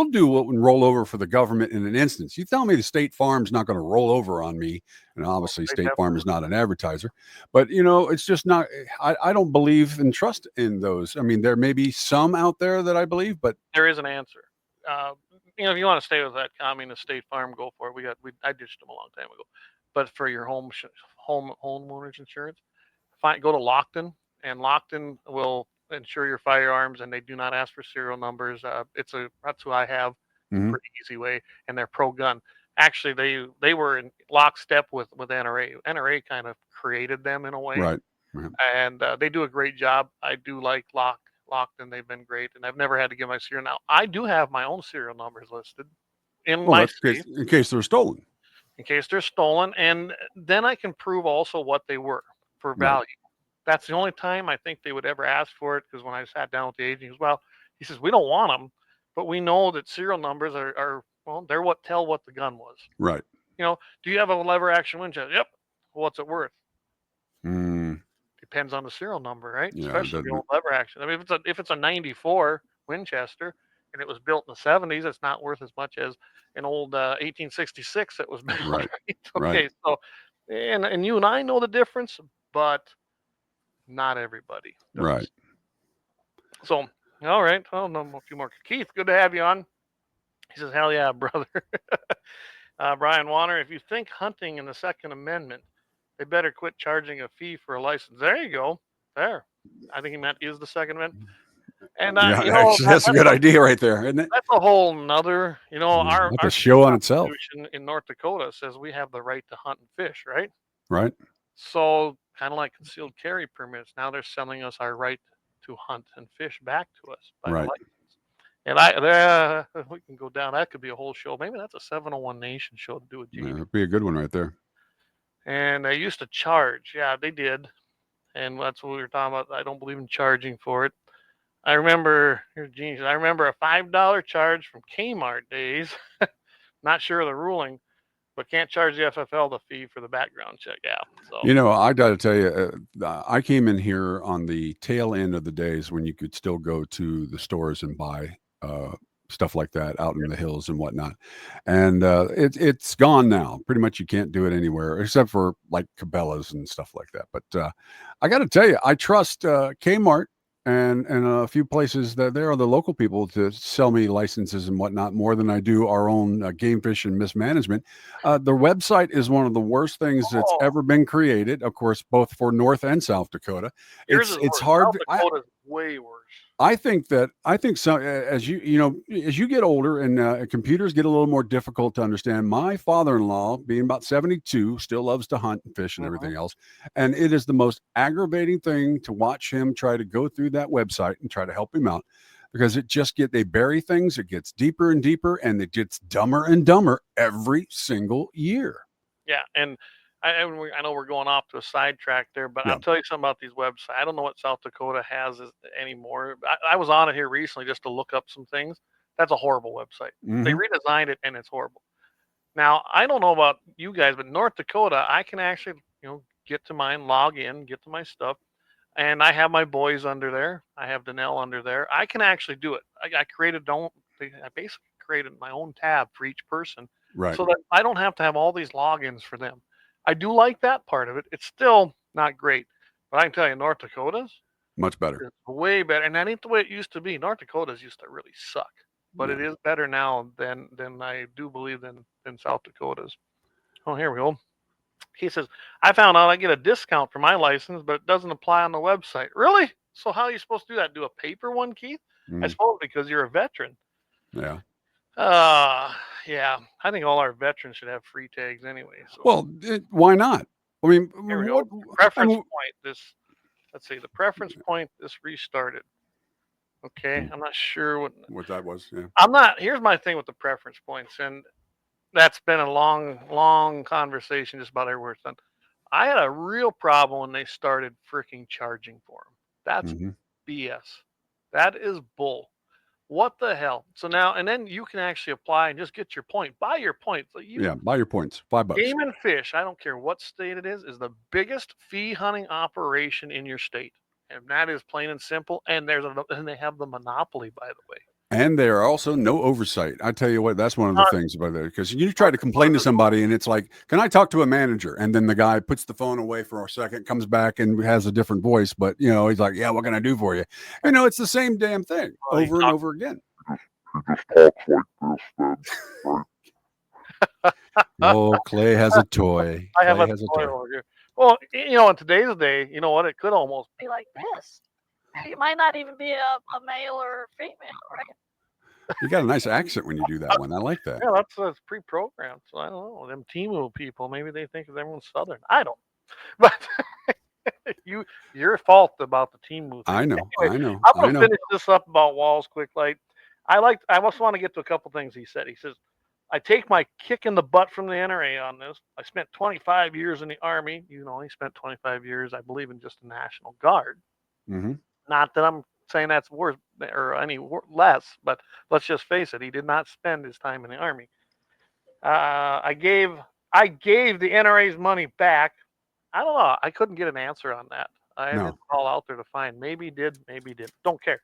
do what would roll over for the government in an instance. You tell me the State Farm's not going to roll over on me. And obviously State Farm is not an advertiser. But, it's just not, I don't believe and trust in those. I mean, there may be some out there that I believe, but there is an answer. If you want to stay with that communist State Farm, go for it. I ditched them a long time ago. But for your homeowners insurance, go to Lockton, and Lockton will insure your firearms, and they do not ask for serial numbers. That's who I have. Mm-hmm. Pretty easy way, and they're pro-gun. Actually, they were in lockstep with NRA. NRA kind of created them in a way, right? And they do a great job. I do like Lockton. They've been great, and I've never had to give my serial. Now, I do have my own serial numbers listed in my safe in case they're stolen. In case they're stolen, and then I can prove also what they were for value. Right. That's the only time I think they would ever ask for it, because when I sat down with the agent, he says, we don't want them, but we know that serial numbers are they're what tell what the gun was. Right. Do you have a lever action Winchester? Yep. What's it worth? Depends on the serial number, right? Yeah, especially the old lever action. I mean, if it's a 94 Winchester and it was built in the 70s, it's not worth as much as an old 1866 that was built. Right. Okay, right. So and you and I know the difference, but not everybody does. Right. So, all right. Well, no, a few more. Keith, good to have you on. He says, hell yeah, brother. Brian Warner, if you think hunting in the Second Amendment, they better quit charging a fee for a license. There you go. There. I think he meant is the Second Amendment. And that's a good idea right there, isn't it? That's a whole nother, our show on itself. In North Dakota says we have the right to hunt and fish, right? Right. So kind of like concealed carry permits, now they're selling us our right to hunt and fish back to us by right. license. And we can go down. That could be a whole show. Maybe that's a 701 Nation show to do with Gene. That'd be a good one right there. And they used to charge. Yeah, they did. And that's what we were talking about. I don't believe in charging for it. I remember a $5 charge from Kmart days. Not sure of the ruling, but can't charge the FFL the fee for the background check. Yeah. So. I got to tell you, I came in here on the tail end of the days when you could still go to the stores and buy stuff like that out in the hills and whatnot. And it's gone now. Pretty much you can't do it anywhere except for like Cabela's and stuff like that. But I got to tell you, I trust Kmart and a few places that there are the local people to sell me licenses and whatnot more than I do our own game fish and mismanagement. The website is one of the worst things that's ever been created, of course, both for North and South Dakota. Yours is It's worse. hard. South Dakota's way worse. I think so. As as you get older and computers get a little more difficult to understand. My father-in-law, being about 72, still loves to hunt and fish and everything else, and it is the most aggravating thing to watch him try to go through that website and try to help him out, because they bury things. It gets deeper and deeper, and it gets dumber and dumber every single year. Yeah, and I know we're going off to a sidetrack there, but I'll tell you something about these websites. I don't know what South Dakota has anymore. I was on it here recently just to look up some things. That's a horrible website. They redesigned it, and it's horrible. Now, I don't know about you guys, but North Dakota, I can actually, get to mine, log in, get to my stuff, and I have my boys under there. I have Danelle under there. I can actually do it. I basically created my own tab for each person, Right. so that I don't have to have all these logins for them. I do like that part of it. It's still not great, but I can tell you, North Dakota's Much better. is way better, and that ain't the way it used to be. North Dakota's used to really suck, but it is better now than I do believe than South Dakota's. Oh, here we go. He says, I found out I get a discount for my license, but it doesn't apply on the website. Really? So how are you supposed to do that? Do a paper one, Keith? I suppose because you're a veteran. Yeah. Yeah. I think all our veterans should have free tags anyway. So. Well, why not? I mean, here we go. Preference point. Let's see. The preference point. This restarted. Okay. I'm not sure what that was. Yeah. Here's my thing with the preference points, and that's been a long conversation just about everywhere it's done. I had a real problem when they started freaking charging for them. That's BS. That is bull. What the hell? So now, and then you can actually apply and just get your point. Buy your points. Buy your points. $5. Game and Fish, I don't care what state it is the biggest fee hunting operation in your state. And that is plain and simple. And and they have the monopoly, by the way. And there are also no oversight. I tell you what, that's one of the things about it. Because you try to complain to somebody and it's like, can I talk to a manager? And then the guy puts the phone away for a second, comes back and has a different voice. But, he's like, yeah, what can I do for you? It's the same damn thing over and over again. Oh, Clay has a toy. I have a toy over here. Well, in today's day, you know what? It could almost be like this. You might not even be a male or female, right? You got a nice accent when you do that one. I like that. Yeah, that's pre-programmed. So I don't know. Them Timu people, maybe they think everyone's Southern. I don't. But your fault about the Timu thing. I know. Anyway, I know. I'm going to finish this up about Walls quick light. I also want to get to a couple things he said. He says, I take my kick in the butt from the NRA on this. I spent 25 years in the Army. He spent 25 years, I believe, in just the National Guard. Mm-hmm. Not that I'm saying that's worse or any less, but let's just face it, he did not spend his time in the Army. I gave the NRA's money back. I don't know. I couldn't get an answer on that. I didn't call out there to find. Maybe did, maybe didn't. Don't care.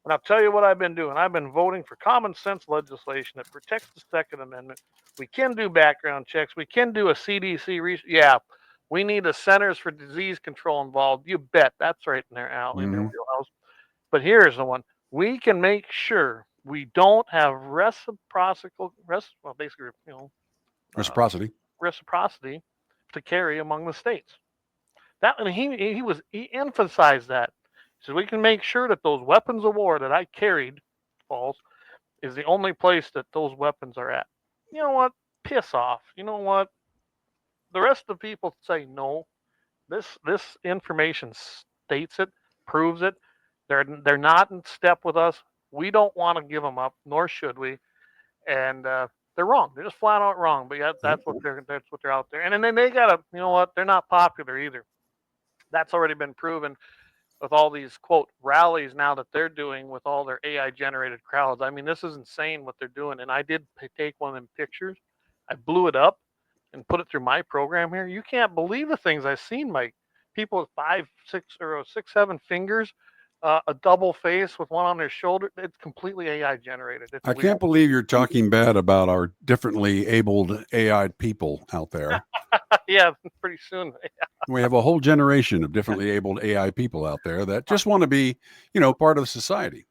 And I'll tell you what I've been doing. I've been voting for common sense legislation that protects the Second Amendment. We can do background checks. We can do a CDC research. Yeah, we need the Centers for Disease Control involved. You bet. That's right in their alley, in their wheelhouse. But here's the one. We can make sure we don't have reciprocity to carry among the states. That, and he emphasized that. He said we can make sure that those weapons of war that I carried, Falls, is the only place that those weapons are at. You know what? Piss off. You know what? The rest of the people say no. This information states it, proves it. They're not in step with us. We don't want to give them up, nor should we. And they're wrong. They're just flat out wrong. But yeah, that's what they're out there. And then they gotta, you know what? They're not popular either. That's already been proven with all these quote rallies now that they're doing with all their AI generated crowds. I mean, this is insane what they're doing. And I did take one of them pictures. I blew it up and put it through my program here. You can't believe the things I've seen, Mike. People with 5, 6, or 6, 7 fingers a double face with one on their shoulder. It's completely AI generated. It's I weird. can't believe you're talking bad about our differently abled AI people out there. Yeah, pretty soon. We have a whole generation of differently abled AI people out there that just want to be, part of society.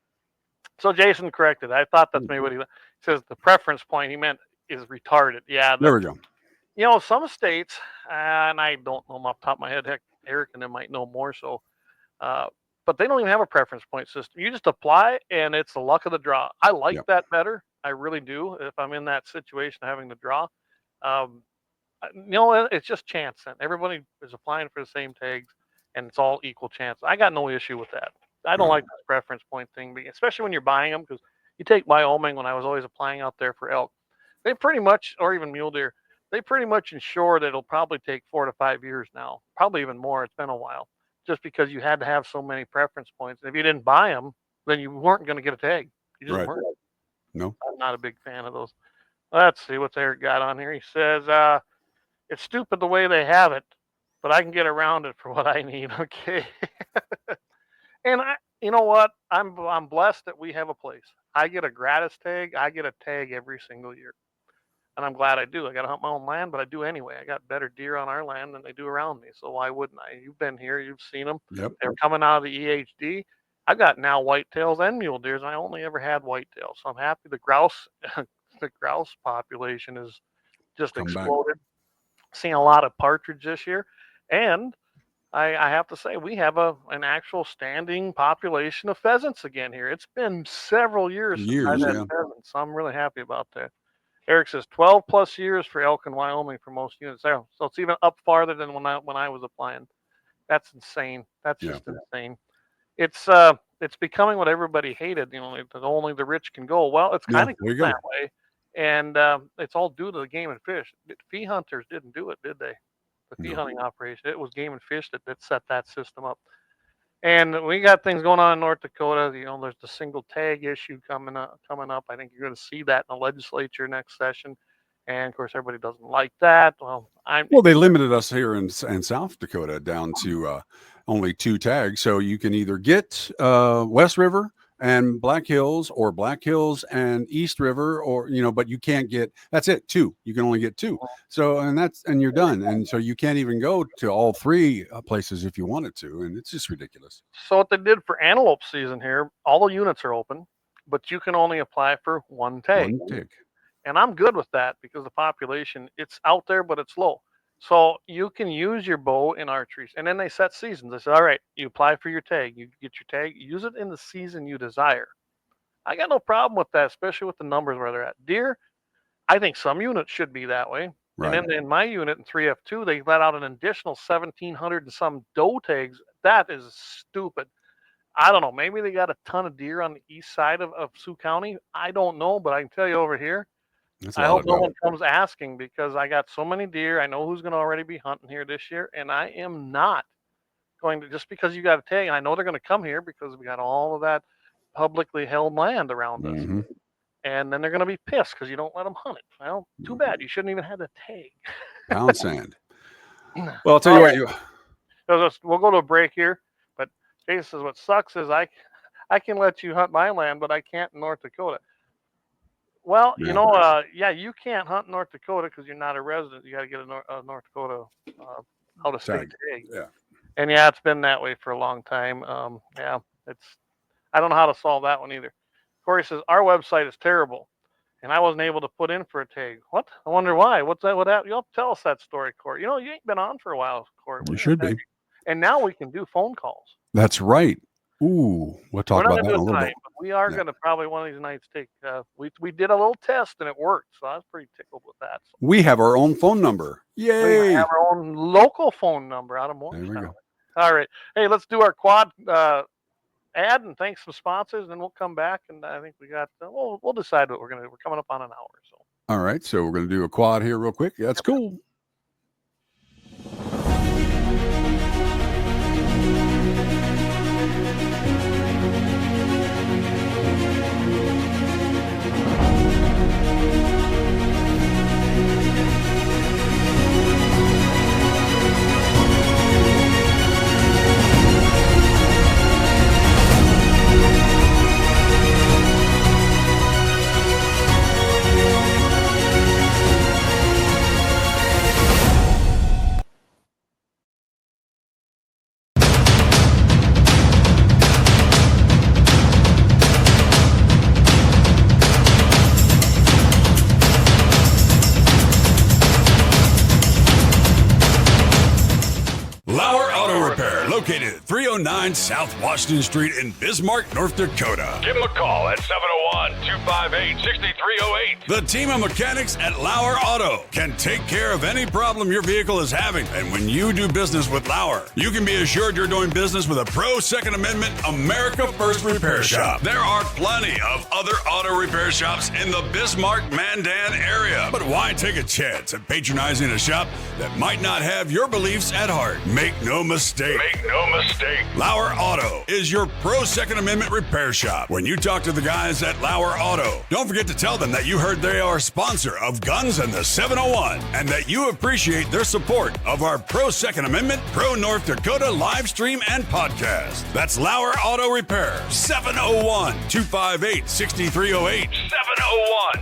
So Jason corrected. I thought that's maybe what he says. The preference point he meant is retarded. Yeah. There we go. Some states, and I don't know them off the top of my head. Heck, Eric and them might know more. So, but they don't even have a preference point system. You just apply, and it's the luck of the draw. I like that better. I really do. If I'm in that situation, having to draw, it's just chance. And everybody is applying for the same tags, and it's all equal chance. I got no issue with that. I don't like this preference point thing, especially when you're buying them, because you take Wyoming, when I was always applying out there for elk, they pretty much, or even mule deer, they pretty much ensure that it'll probably take 4 to 5 years now, probably even more. It's been a while, just because you had to have so many preference points. And if you didn't buy them, then you weren't going to get a tag. You just weren't. No. I'm not a big fan of those. Let's see what's Eric got on here. He says, it's stupid the way they have it, but I can get around it for what I need. Okay. And you know what? I'm blessed that we have a place. I get a gratis tag. I get a tag every single year. And I'm glad I do. I got to hunt my own land, but I do anyway. I got better deer on our land than they do around me. So why wouldn't I? You've been here. You've seen them. Yep. They're coming out of the EHD. I've got now whitetails and mule deers, and I only ever had whitetails. So I'm happy. The grouse population is just exploded. Seeing a lot of partridge this year. And I have to say, we have an actual standing population of pheasants again here. It's been several years since I've had pheasants, so I'm really happy about that. Eric says 12 plus years for elk in Wyoming for most units there. So it's even up farther than when I was applying. That's insane. That's just insane. It's becoming what everybody hated, that only the rich can go. Well, it's kind of that way. And it's all due to the Game and Fish. Fee hunters didn't do it, did they? The fee hunting operation. It was Game and Fish that set that system up. And we got things going on in North Dakota. There's the single tag issue coming up. I think you're going to see that in the legislature next session. And of course, everybody doesn't like that. Well, they limited us here in South Dakota down to only 2 tags. So you can either get West River and Black Hills, or Black Hills and East River, or but you can't get, that's it, 2. You can only get 2. So and you're done. And so you can't even go to all 3 places if you wanted to, and it's just ridiculous. So what they did for antelope season here, all the units are open, but you can only apply for 1 tag. 1 tag. And I'm good with that, because the population, it's out there, but it's low. So you can use your bow in archery. And then they set seasons. They say, all right, you apply for your tag. You get your tag. Use it in the season you desire. I got no problem with that, especially with the numbers where they're at. Deer, I think some units should be that way. Right. And then in my unit in 3F2, they let out an additional 1,700 and some doe tags. That is stupid. I don't know. Maybe they got a ton of deer on the east side of Sioux County. I don't know, but I can tell you over here, I hope no one comes asking, because I got so many deer. I know who's going to already be hunting here this year, and I am not going to, just because you got a tag. I know they're going to come here because we got all of that publicly held land around us. Mm-hmm. And then they're going to be pissed because you don't let them hunt it. Well, too bad. You shouldn't even have the tag. Pound sand. Well, I'll tell you what. We'll go to a break here. But Jason says, what sucks is I can let you hunt my land, but I can't in North Dakota. Well, you can't hunt in North Dakota because you're not a resident. You got to get a North Dakota out-of-state tag. Yeah. And it's been that way for a long time. I don't know how to solve that one either. Corey says, our website is terrible, and I wasn't able to put in for a tag. What? I wonder why. What's that? What happened? You'll tell us that story, Corey. You ain't been on for a while, Corey. You should be. And now we can do phone calls. That's right. Ooh, we'll talk about that in a little bit. But we are going to probably one of these nights take. We did a little test and it worked, so I was pretty tickled with that. So. We have our own phone number. Yay! We have our own local phone number out of Morgantown. There we go. All right. Hey, let's do our quad ad and thank some sponsors, and then we'll come back, and I think we got. We'll decide what we're going to do. We're coming up on an hour, so. All right, so we're going to do a quad here real quick. That's cool. located at 309 South Washington Street in Bismarck, North Dakota. Give them a call at 701-258-6308. The team of mechanics at Lauer Auto can take care of any problem your vehicle is having. And when you do business with Lauer, you can be assured you're doing business with a pro Second Amendment America First repair shop. There are plenty of other auto repair shops in the Bismarck-Mandan area. But why take a chance at patronizing a shop that might not have your beliefs at heart? Make no mistake. Lauer Auto is your pro Second Amendment repair shop. When you talk to the guys at Lauer Auto, don't forget to tell them that you heard they are a sponsor of Guns and the 701 and that you appreciate their support of our pro Second Amendment, pro North Dakota live stream and podcast. That's Lauer Auto Repair, 701-258-6308.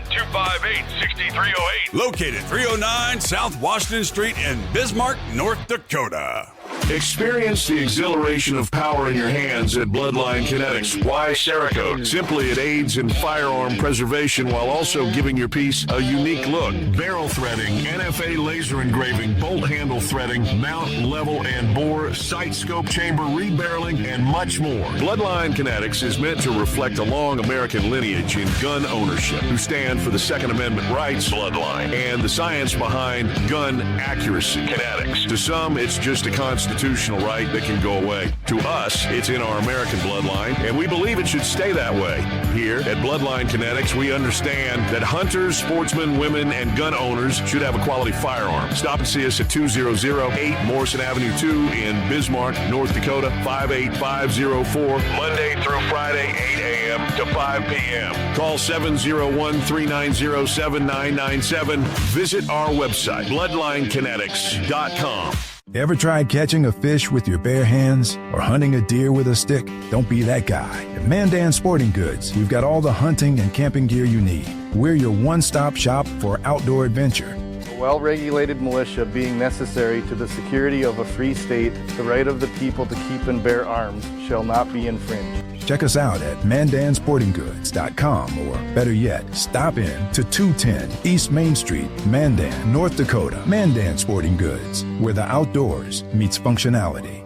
701-258-6308. Located 309 South Washington Street in Bismarck, North Dakota. Experience the exhilaration of power in your hands at Bloodline Kinetics. Why Cerakote? Simply, it aids in firearm preservation while also giving your piece a unique look. Barrel threading, NFA laser engraving, bolt handle threading, mount, level, and bore, sight scope chamber rebarreling, and much more. Bloodline Kinetics is meant to reflect a long American lineage in gun ownership, who stand for the Second Amendment rights, Bloodline, and the science behind gun accuracy. Kinetics. To some, it's just a constitutional right that can go away. To us, it's in our American bloodline, and we believe it should stay that way. Here at Bloodline Kinetics, we understand that hunters, sportsmen, women, and gun owners should have a quality firearm. Stop and see us at 2008 Morrison Avenue 2 in Bismarck, North Dakota, 58504, Monday through Friday, 8 a.m. to 5 p.m. Call 701-390-7997. Visit our website, bloodlinekinetics.com. Ever tried catching a fish with your bare hands or hunting a deer with a stick? Don't be that guy. At Mandan Sporting Goods, we've got all the hunting and camping gear you need. We're your one-stop shop for outdoor adventure. A well-regulated militia being necessary to the security of a free state, the right of the people to keep and bear arms shall not be infringed. Check us out at mandansportinggoods.com, or better yet, stop in to 210 East Main Street, Mandan, North Dakota. Mandan Sporting Goods, where the outdoors meets functionality.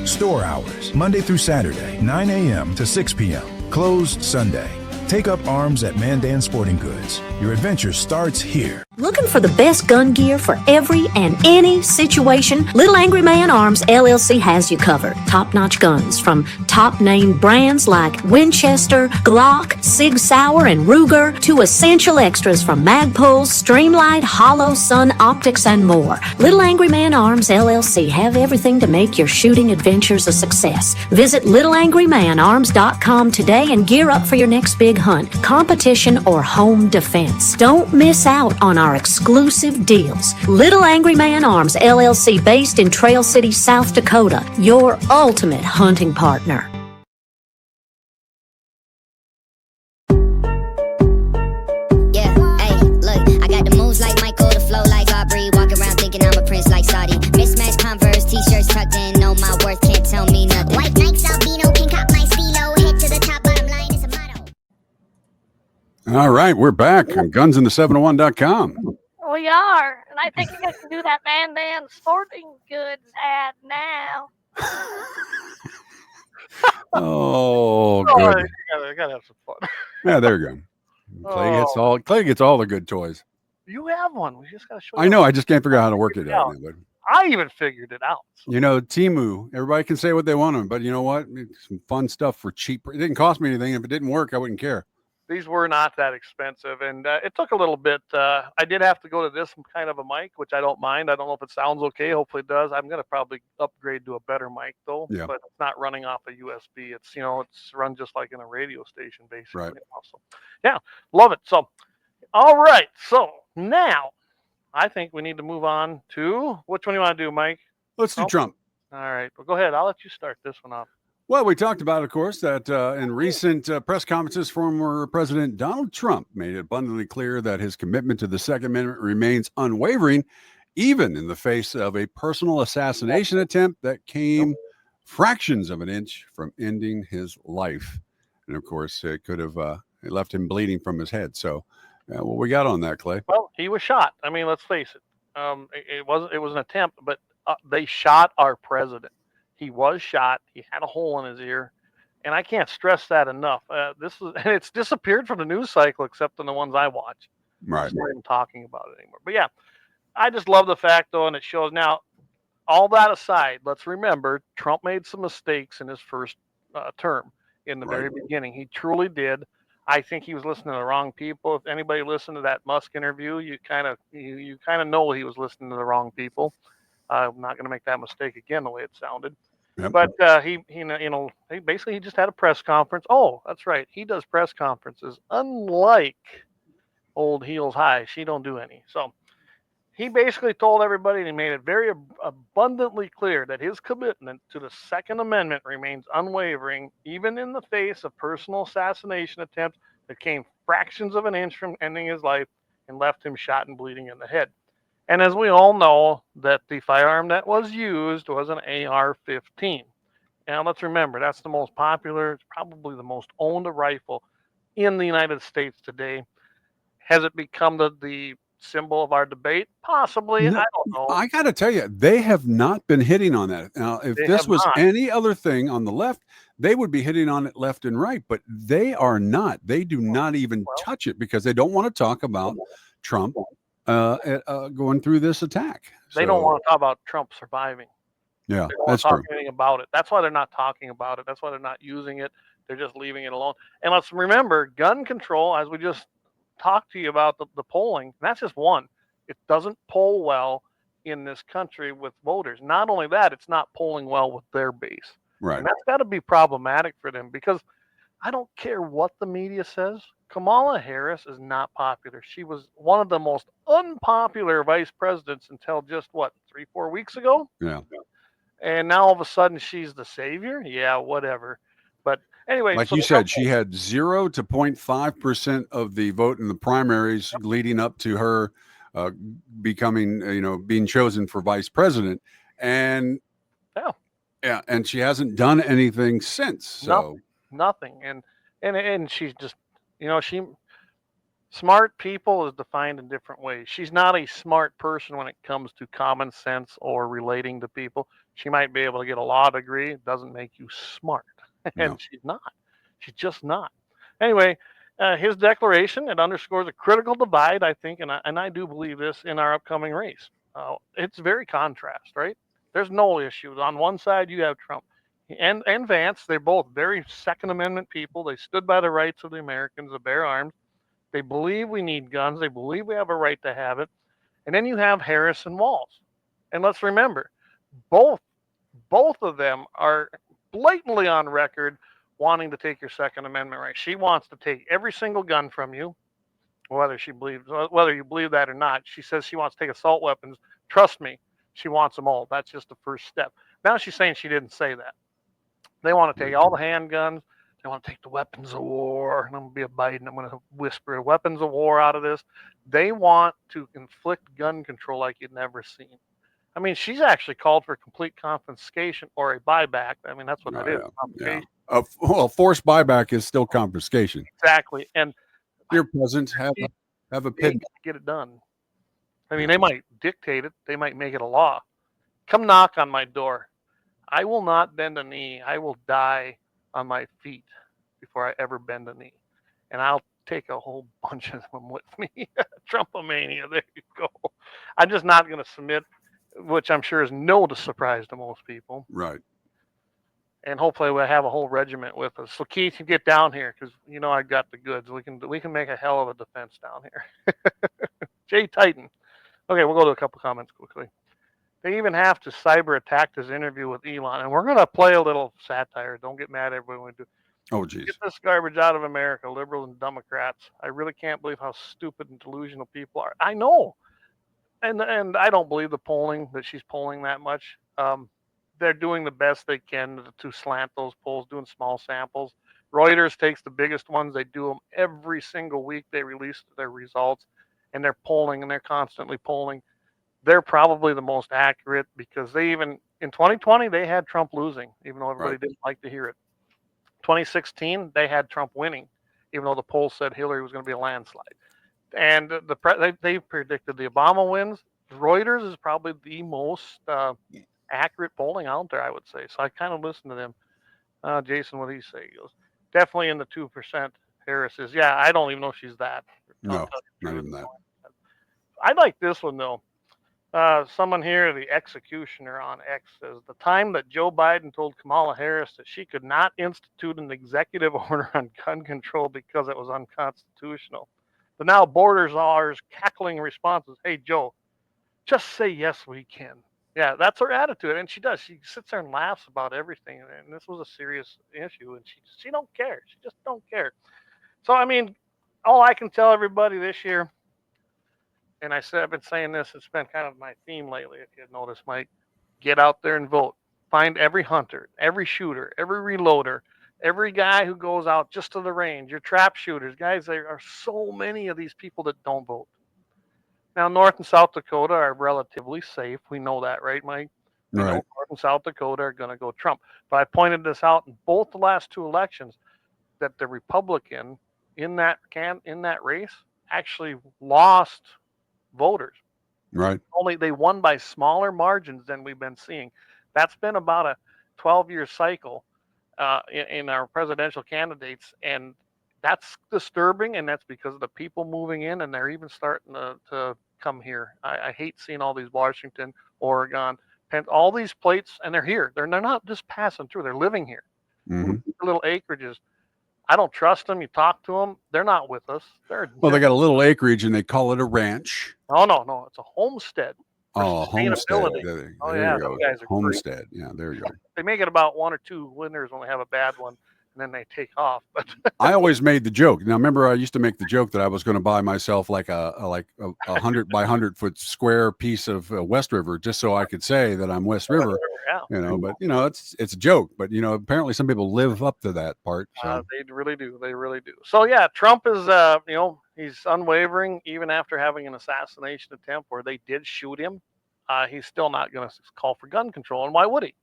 Store hours, Monday through Saturday, 9 a.m. to 6 p.m. Closed Sunday. Take up arms at Mandan Sporting Goods. Your adventure starts here. Looking for the best gun gear for every and any situation? Little Angry Man Arms LLC has you covered. Top-notch guns from top-name brands like Winchester, Glock, Sig Sauer, and Ruger to essential extras from Magpul, Streamlight, Hollow, Sun Optics, and more. Little Angry Man Arms LLC have everything to make your shooting adventures a success. Visit littleangrymanarms.com today and gear up for your next big hunt, competition, or home defense. Don't miss out on our exclusive deals. Little Angry Man Arms LLC, based in Trail City, South Dakota, your ultimate hunting partner. Yeah, hey, look, I got the moves like Michael, the flow like Aubrey, walk around thinking I'm a prince like Saudi. Mismatched Converse, t-shirts tucked in, know my worth, can't tell me nothing. White Nikes, albino, can cop my stilo, head to the top, bottom line is a motto. All right, we're back on gunsandthe701.com. We are, and I think you guys can do that Mandan Sporting Goods ad now. Oh, Oh, good. you gotta have some fun. Yeah, there you go. Clay gets all the good toys. You have one. We just gotta show. I know. I just can't figure out how to work it out. But I even figured it out. So. you know, Temu. Everybody can say what they want to, but you know what? It's some fun stuff for cheap. It didn't cost me anything. If it didn't work, I wouldn't care. These were not that expensive, and it took a little bit. I did have to go to this kind of a mic, which I don't mind. I don't know if it sounds okay. Hopefully it does. I'm going to probably upgrade to a better mic, though. Yeah. But it's not running off a USB. It's, it's run just like in a radio station, basically. Right. Also. Yeah, love it. So, all right. So, now, I think we need to move on to, which one do you want to do, Mike? Let's do Trump. All right. Well, go ahead. I'll let you start this one off. Well, we talked about, of course, that in recent press conferences, former President Donald Trump made it abundantly clear that his commitment to the Second Amendment remains unwavering, even in the face of a personal assassination attempt that came fractions of an inch from ending his life. And, of course, it could have it left him bleeding from his head. So what we got on that, Clay? Well, he was shot. I mean, let's face it. It was an attempt, but they shot our president. He was shot. He had a hole in his ear. And I can't stress that enough. And it's disappeared from the news cycle except in the ones I watch. Right. It's not even talking about it anymore. But yeah, I just love the fact, though, and it shows. Now, all that aside, let's remember Trump made some mistakes in his first term in the very beginning. He truly did. I think he was listening to the wrong people. If anybody listened to that Musk interview, you kind of know he was listening to the wrong people. I'm not going to make that mistake again the way it sounded. Yep. But he basically he just had a press conference. Oh, that's right. He does press conferences, unlike old Heels High. She don't do any. So he basically told everybody, and he made it very abundantly clear that his commitment to the Second Amendment remains unwavering, even in the face of personal assassination attempts that came fractions of an inch from ending his life and left him shot and bleeding in the head. And as we all know, that the firearm that was used was an AR-15. Now, let's remember, that's the most popular, it's probably the most owned rifle in the United States today. Has it become the symbol of our debate? Possibly. No, I don't know. I got to tell you, they have not been hitting on that. Now, if They this have was not. any other thing on the left, they would be hitting on it left and right, but they are not. They do not even touch it because they don't want to talk about Trump going through this attack. They don't want to talk about Trump surviving. Yeah, They don't want that's to talk true. anything about it. That's why they're not talking about it. That's why they're not using it. They're just leaving it alone. And let's remember, gun control, as we just talked to you about the polling, that's just one. It doesn't poll well in this country with voters. Not only that, it's not polling well with their base. Right. And that's got to be problematic for them because I don't care what the media says. Kamala Harris is not popular. She was one of the most unpopular vice presidents until just 3-4 weeks ago. Yeah. And now all of a sudden she's the savior. Yeah, whatever. But anyway, Like so you said, she had 0 to 0.5% of the vote in the primaries leading up to her becoming, being chosen for vice president. And yeah, and she hasn't done anything since. So nothing. And she's just, smart people is defined in different ways. She's not a smart person when it comes to common sense or relating to people. She might be able to get a law degree. It doesn't make you smart. And she's not. She's just not. Anyway, his declaration, it underscores a critical divide, I think, and I do believe this in our upcoming race. It's very contrast, right? There's no issues. On one side, you have Trump and Vance. They're both very Second Amendment people. They stood by the rights of the Americans to bear arms. They believe we need guns. They believe we have a right to have it. And then you have Harris and Walz. And let's remember, both of them are blatantly on record wanting to take your Second Amendment right. She wants to take every single gun from you, whether you believe that or not. She says she wants to take assault weapons. Trust me, she wants them all. That's just the first step. Now she's saying she didn't say that. They want to take all the handguns. They want to take the weapons of war. And I'm going to be a Biden. I'm going to whisper weapons of war out of this. They want to inflict gun control like you'd never seen. I mean, she's actually called for complete confiscation or a buyback. I mean, that's what that is. Confiscation. Well, forced buyback is still confiscation. Exactly. And your peasants have a pig. Get it done. I mean, they might dictate it. They might make it a law. Come knock on my door. I will not bend a knee. I will die on my feet before I ever bend a knee. And I'll take a whole bunch of them with me. Trumpomania, there you go. I'm just not going to submit, which I'm sure is no surprise to most people. Right. And hopefully we'll have a whole regiment with us. So Keith, you get down here because I got the goods. We can make a hell of a defense down here. Jay Titan. Okay, we'll go to a couple comments quickly. They even have to cyber attack this interview with Elon, and we're going to play a little satire. Don't get mad, everybody. When we do. Oh, geez. Get this garbage out of America, liberals and Democrats. I really can't believe how stupid and delusional people are. I know, and I don't believe the polling that she's polling that much. They're doing the best they can to slant those polls, doing small samples. Reuters takes the biggest ones. They do them every single week. They release their results, and they're polling, and they're constantly polling. They're probably the most accurate because they even, in 2020, they had Trump losing, even though everybody didn't like to hear it. 2016, they had Trump winning, even though the polls said Hillary was going to be a landslide. And they predicted the Obama wins. Reuters is probably the most accurate polling out there, I would say. So I kind of listen to them. Jason, what do you say? He goes, definitely in the 2%. Harris is, yeah, I don't even know if she's that. No, not even that. I like this one, though. Someone here, the executioner on X, says the time that Joe Biden told Kamala Harris that she could not institute an executive order on gun control because it was unconstitutional. The now borders ours cackling responses. Hey, Joe, just say yes, we can. Yeah, that's her attitude, and she does. She sits there and laughs about everything, and this was a serious issue, and she don't care. She just don't care. So I mean, all I can tell everybody this year, and I've been saying this, it's been kind of my theme lately, if you noticed, Mike, get out there and vote. Find every hunter, every shooter, every reloader, every guy who goes out just to the range, your trap shooters. Guys, there are so many of these people that don't vote. Now, North and South Dakota are relatively safe. We know that, right, Mike? We know Right. North and South Dakota are going to go Trump. But I pointed this out in both the last two elections that the Republican in that race actually lost voters. Right. Only they won by smaller margins than we've been seeing. That's been about a 12-year cycle in our presidential candidates, and that's disturbing. And that's because of the people moving in, and they're even starting to come here. I hate seeing all these Washington, Oregon, all these plates, and they're here. They're not just passing through. They're living here. Mm-hmm. Little acreages. I don't trust them. You talk to them, they're not with us. Well, they got a little acreage and they call it a ranch. Oh no, it's a homestead. Oh, homestead. There yeah, you go. those guys are Homestead. Yeah, there you go. They make it about 1 or 2 winters when they have a bad one, and then they take off. But I always made the joke. Now, remember, I used to make the joke that I was going to buy myself like a 100 by 100 foot square piece of West River, just so I could say that I'm West River. Yeah. But it's a joke. But apparently some people live up to that part. So. They really do. They really do. So yeah, Trump is he's unwavering even after having an assassination attempt where they did shoot him. He's still not going to call for gun control, and why would he?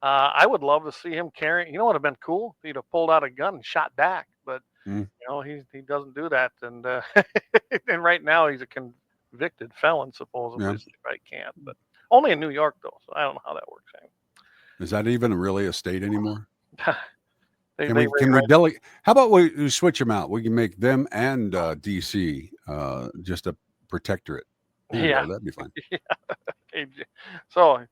I would love to see him carrying. You know what would have been cool? He'd have pulled out a gun and shot back, but he doesn't do that, and and right now he's a convicted felon, supposedly. Yeah. So he probably can't, but only in New York though, so I don't know how that works. Is that even really a state anymore? Can we delegate? How about we switch them out? We can make them and DC just a protectorate. Yeah, that'd be fine. Yeah. Okay. So,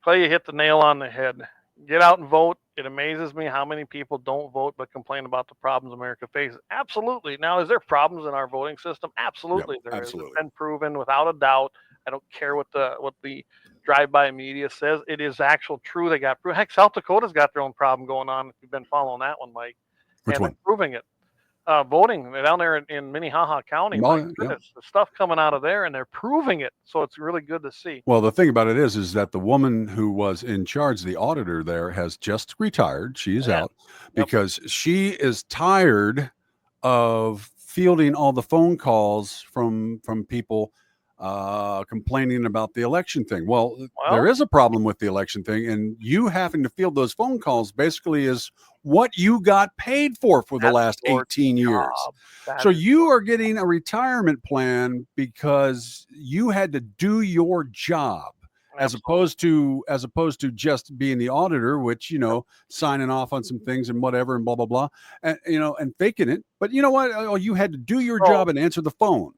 Clay, you hit the nail on the head. Get out and vote. It amazes me how many people don't vote but complain about the problems America faces. Absolutely. Now, is there problems in our voting system? Absolutely, Yep, there absolutely. is. It's been proven without a doubt. I don't care what the drive-by media says. It is actual true. They got proof. Heck, South Dakota's got their own problem going on. If you've been following that one, Mike, Which one? They're proving it. Voting down there in Minnehaha County. Oh, My goodness, the stuff coming out of there, and they're proving it. So it's really good to see. Well, the thing about it is that the woman who was in charge, the auditor there, has just retired. She's out because she is tired of fielding all the phone calls from people complaining about the election thing. Well, there is a problem with the election thing, and you having to field those phone calls basically is what you got paid for the last 18 years. So you are getting a retirement plan because you had to do your job. As opposed to just being the auditor, which, signing off on some things and whatever and blah, blah, blah, and faking it. But you know what? Oh, you had to do your job and answer the phone.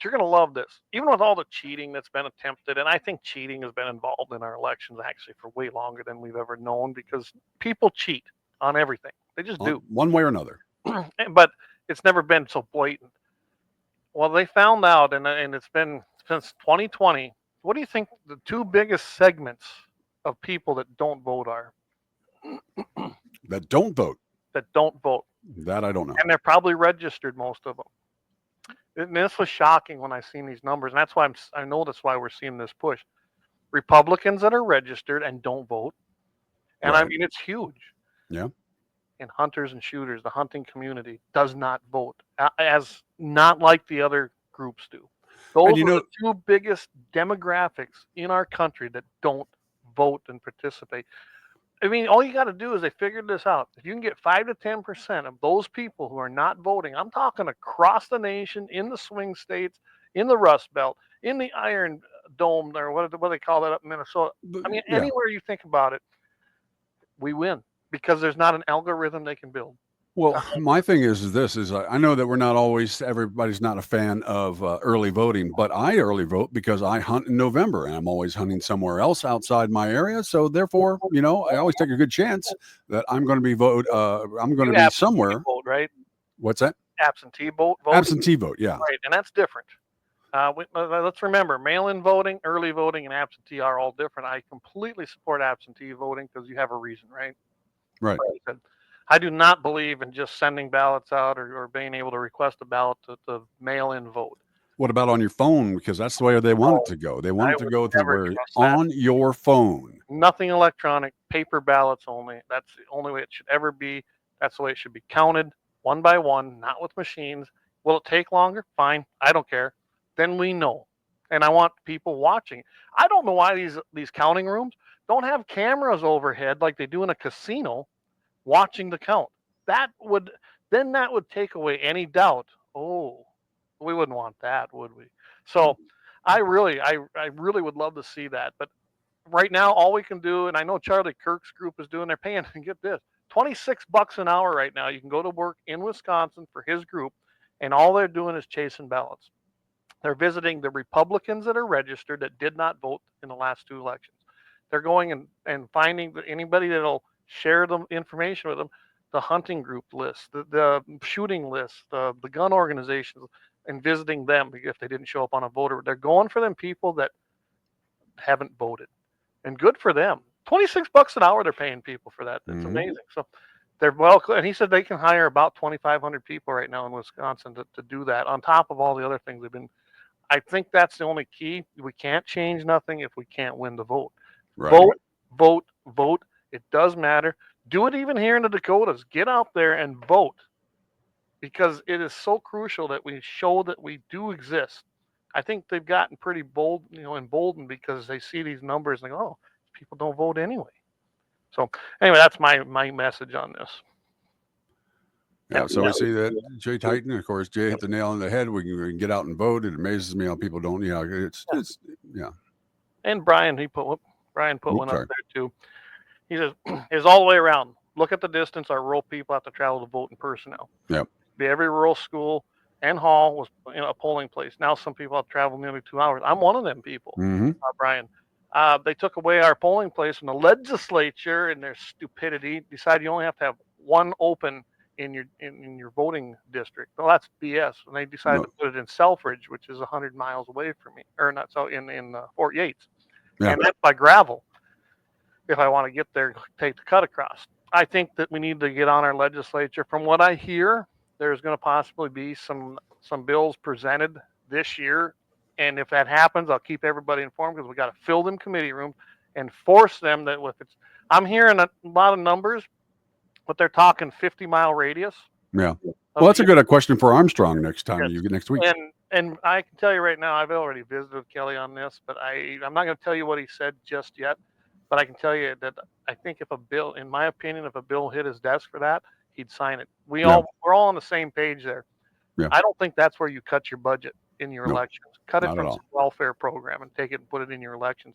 You're going to love this. Even with all the cheating that's been attempted, and I think cheating has been involved in our elections actually for way longer than we've ever known, because people cheat on everything. They just do. One way or another. But it's never been so blatant. Well, they found out, and it's been since 2020. What do you think the 2 biggest segments of people that don't vote are? That don't vote? That don't vote. That I don't know. And they're probably registered, most of them. And this was shocking when I seen these numbers, and that's why I know that's why we're seeing this push. Republicans that are registered and don't vote, and Right. I mean it's huge. Yeah. And hunters and shooters, the hunting community does not vote, as not like the other groups do. Those are the 2 biggest demographics in our country that don't vote and participate. I mean, all you got to do is they figured this out. If you can get 5 to 10% of those people who are not voting, I'm talking across the nation, in the swing states, in the Rust Belt, in the Iron dome there. What do they call that up in Minnesota? I mean, Yeah. anywhere you think about it, we win because there's not an algorithm they can build. Well, my thing is this: I know that we're not always everybody's not a fan of early voting, but I early vote because I hunt in November and I'm always hunting somewhere else outside my area. So therefore, I always take a good chance that I'm going to be I'm going to be somewhere. Vote, right? What's that? Absentee vote. Absentee vote, yeah. Right, and that's different. Let's remember, mail-in voting, early voting, and absentee are all different. I completely support absentee voting because you have a reason, right? Right. I do not believe in just sending ballots out or being able to request a ballot to mail-in vote. What about on your phone? Because that's the way they want it to go. They want it to go to where on your phone. Nothing electronic, paper ballots only. That's the only way it should ever be. That's the way it should be counted one by one, not with machines. Will it take longer? Fine. I don't care. Then we know. And I want people watching. I don't know why these counting rooms don't have cameras overhead like they do in a casino watching the count. That would take away any doubt. Oh, we wouldn't want that, would we? So I really would love to see that. But right now, all we can do, and I know Charlie Kirk's group is doing, they're paying, and get this, $26 an hour right now. You can go to work in Wisconsin for his group, and all they're doing is chasing ballots. They're visiting the Republicans that are registered that did not vote in the last 2 elections. They're going and finding anybody that'll share the information with them, the hunting group list, the shooting list, the gun organizations, and visiting them if they didn't show up on a voter. They're going for them people that haven't voted. And good for them. $26 an hour they're paying people for that. It's amazing. So they're and he said they can hire about 2,500 people right now in Wisconsin to do that on top of all the other things they've been. I think that's the only key. We can't change nothing if we can't win the vote. Right. Vote, vote, vote. It does matter. Do it even here in the Dakotas. Get out there and vote because it is so crucial that we show that we do exist. I think they've gotten pretty bold, emboldened because they see these numbers and they go, oh, people don't vote anyway. So anyway, that's my message on this. Yeah, so we see that Jay Titan, of course, Jay hit the nail on the head. We can get out and vote. It amazes me how people don't, it's yeah. And Brian, put one up there too. He says, is all the way around. Look at the distance our rural people have to travel to vote in person now. Yep. Every rural school and hall was a polling place. Now some people have to travel nearly 2 hours. I'm one of them people, Brian. They took away our polling place, and the legislature, in their stupidity, decided you only have to have one open in your voting district. Well, that's BS. And they decided to put it in Selfridge, which is 100 miles away from me, or not so in Fort Yates, and that's by gravel. If I want to get there, take the cut across. I think that we need to get on our legislature. From what I hear, there's going to possibly be some bills presented this year. And if that happens, I'll keep everybody informed because we got to fill them committee rooms and force them that if it's, I'm hearing a lot of numbers, but they're talking 50-mile radius. Yeah. Well, that's a good question for Armstrong next week. And I can tell you right now, I've already visited with Kelly on this, but I'm not going to tell you what he said just yet. But I can tell you that I think if a bill, in my opinion, if a bill hit his desk for that, he'd sign it. We're all on the same page there. Yeah. I don't think that's where you cut your budget in your elections. Cut it from some welfare program and take it and put it in your elections.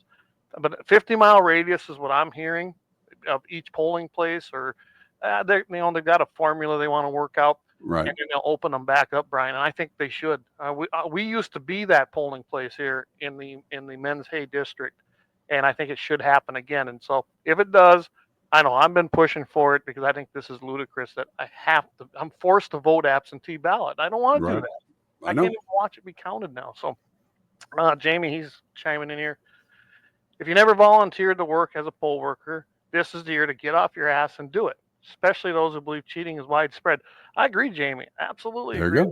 But a 50-mile radius is what I'm hearing of each polling place, or they've got a formula they want to work out, right? And then they'll open them back up, Brian. And I think they should. We used to be that polling place here in the Men's Hay district. And I think it should happen again. And so if it does, I know I've been pushing for it because I think this is ludicrous that I'm forced to vote absentee ballot. I don't want to do that. I can't even watch it be counted now. So Jamie, he's chiming in here. If you never volunteered to work as a poll worker, this is the year to get off your ass and do it, especially those who believe cheating is widespread. I agree, Jamie. Absolutely agree.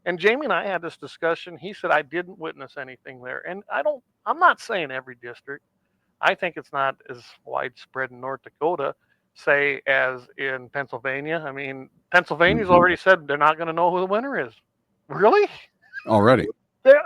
And Jamie and I had this discussion. He said, I didn't witness anything there. And I'm not saying every district. I think it's not as widespread in North Dakota, say, as in Pennsylvania. I mean, Pennsylvania's already said they're not going to know who the winner is. Really? Already.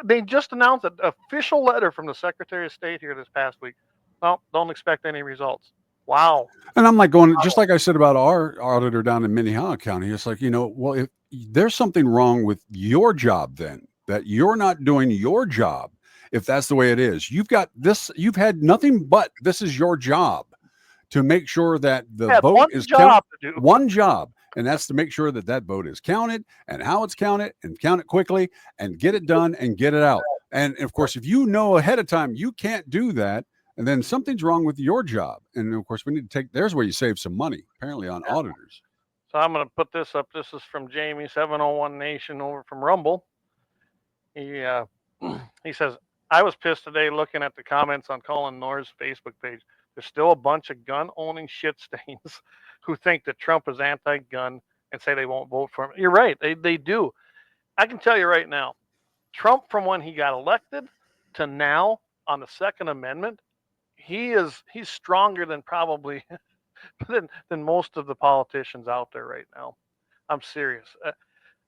They just announced an official letter from the Secretary of State here this past week. Well, don't expect any results. Wow. And I'm like going, just like I said about our auditor down in Minnehaha County, it's like, well, if there's something wrong with your job then, that you're not doing your job. if that's the way it is. You've got this. You've had nothing but this is your job to make sure that the vote is counted. One job. And that's to make sure that that vote is counted and how it's counted and count it quickly and get it done and get it out. And of course, if you know ahead of time you can't do that, and then something's wrong with your job. And of course, we need to take, there's where you save some money, apparently, on auditors. So I'm going to put this up. This is from Jamie701 Nation over from Rumble. He says, I was pissed today looking at the comments on Colin Norr's Facebook page. There's still a bunch of gun-owning shit stains who think that Trump is anti-gun and say they won't vote for him. You're right. They do. I can tell you right now, Trump, from when he got elected to now on the Second Amendment, he's stronger than probably than most of the politicians out there right now. I'm serious.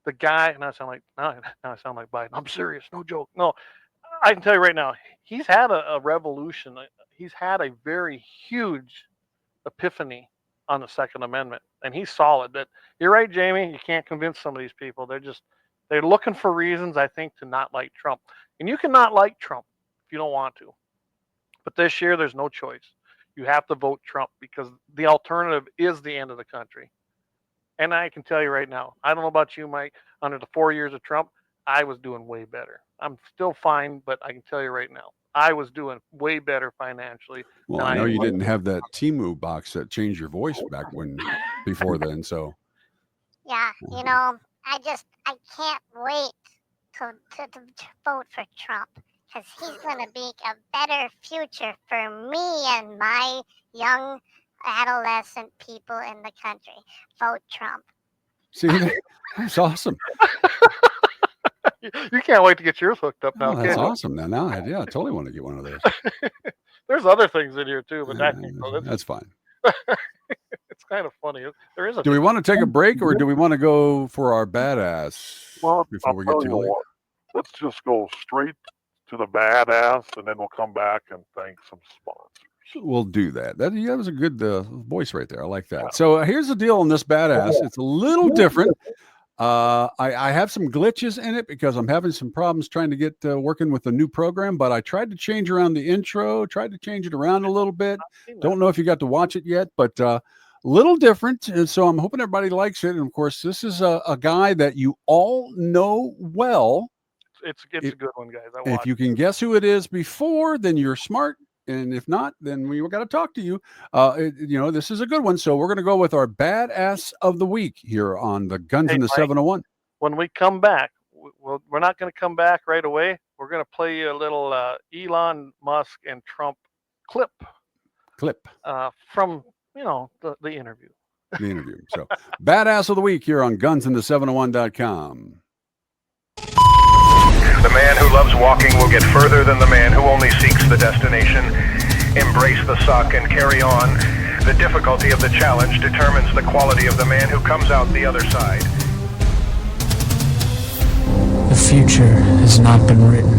The guy, now I sound like Biden. I'm serious. No joke. No, I can tell you right now, he's had a revolution. He's had a very huge epiphany on the Second Amendment, and he's solid. That you're right, Jamie. You can't convince some of these people. They're looking for reasons, I think, to not like Trump. And you cannot like Trump if you don't want to. But this year, there's no choice. You have to vote Trump because the alternative is the end of the country. And I can tell you right now, I don't know about you, Mike, under the 4 years of Trump, I was doing way better. I'm still fine, but I can tell you right now, I was doing way better financially. Well, I know you didn't have that Temu box that changed your voice back before then. So, yeah, I can't wait to vote for Trump because he's going to make a better future for me and my young adolescent people in the country. Vote Trump. See, that's awesome. You can't wait to get yours hooked up now. Oh, that's awesome. Now, I totally want to get one of those. There's other things in here too, but that's fine. It's kind of funny. There is. Do we want to take a break, or do we want to go for our badass before we get too late? Let's just go straight to the badass, and then we'll come back and thank some sponsors. We'll do that. That was a good voice right there. I like that. So here's the deal on this badass. It's a little different. I have some glitches in it because I'm having some problems trying to get working with the new program, but I tried to change around the intro, tried to change it around a little bit. Don't know if you got to watch it yet, but a little different. And so I'm hoping everybody likes it. And of course, this is a guy that you all know well. It's a good one, guys. If you can guess who it is before, then you're smart. And if not, then we got to talk to you. This is a good one. So we're going to go with our badass of the week here on the Guns in the 701. When we come back, we're not going to come back right away. We're going to play you a little Elon Musk and Trump clip from, the interview. The interview. So badass of the week here on GunsInThe701.com. The man who loves walking will get further than the man who only seeks the destination. Embrace the suck and carry on. The difficulty of the challenge determines the quality of the man who comes out the other side. The future has not been written.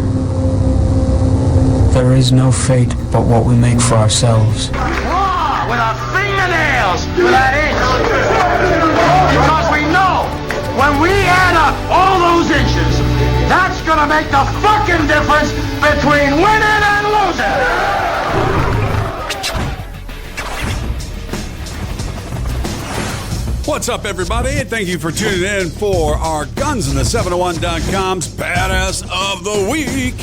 There is no fate but what we make for ourselves. Claw with our fingernails to that inch. Because we know when we add up all those inches, that's gonna make the fucking difference between winning and losing. What's up, everybody? And thank you for tuning in for our GunsInThe701.com's Badass of the Week.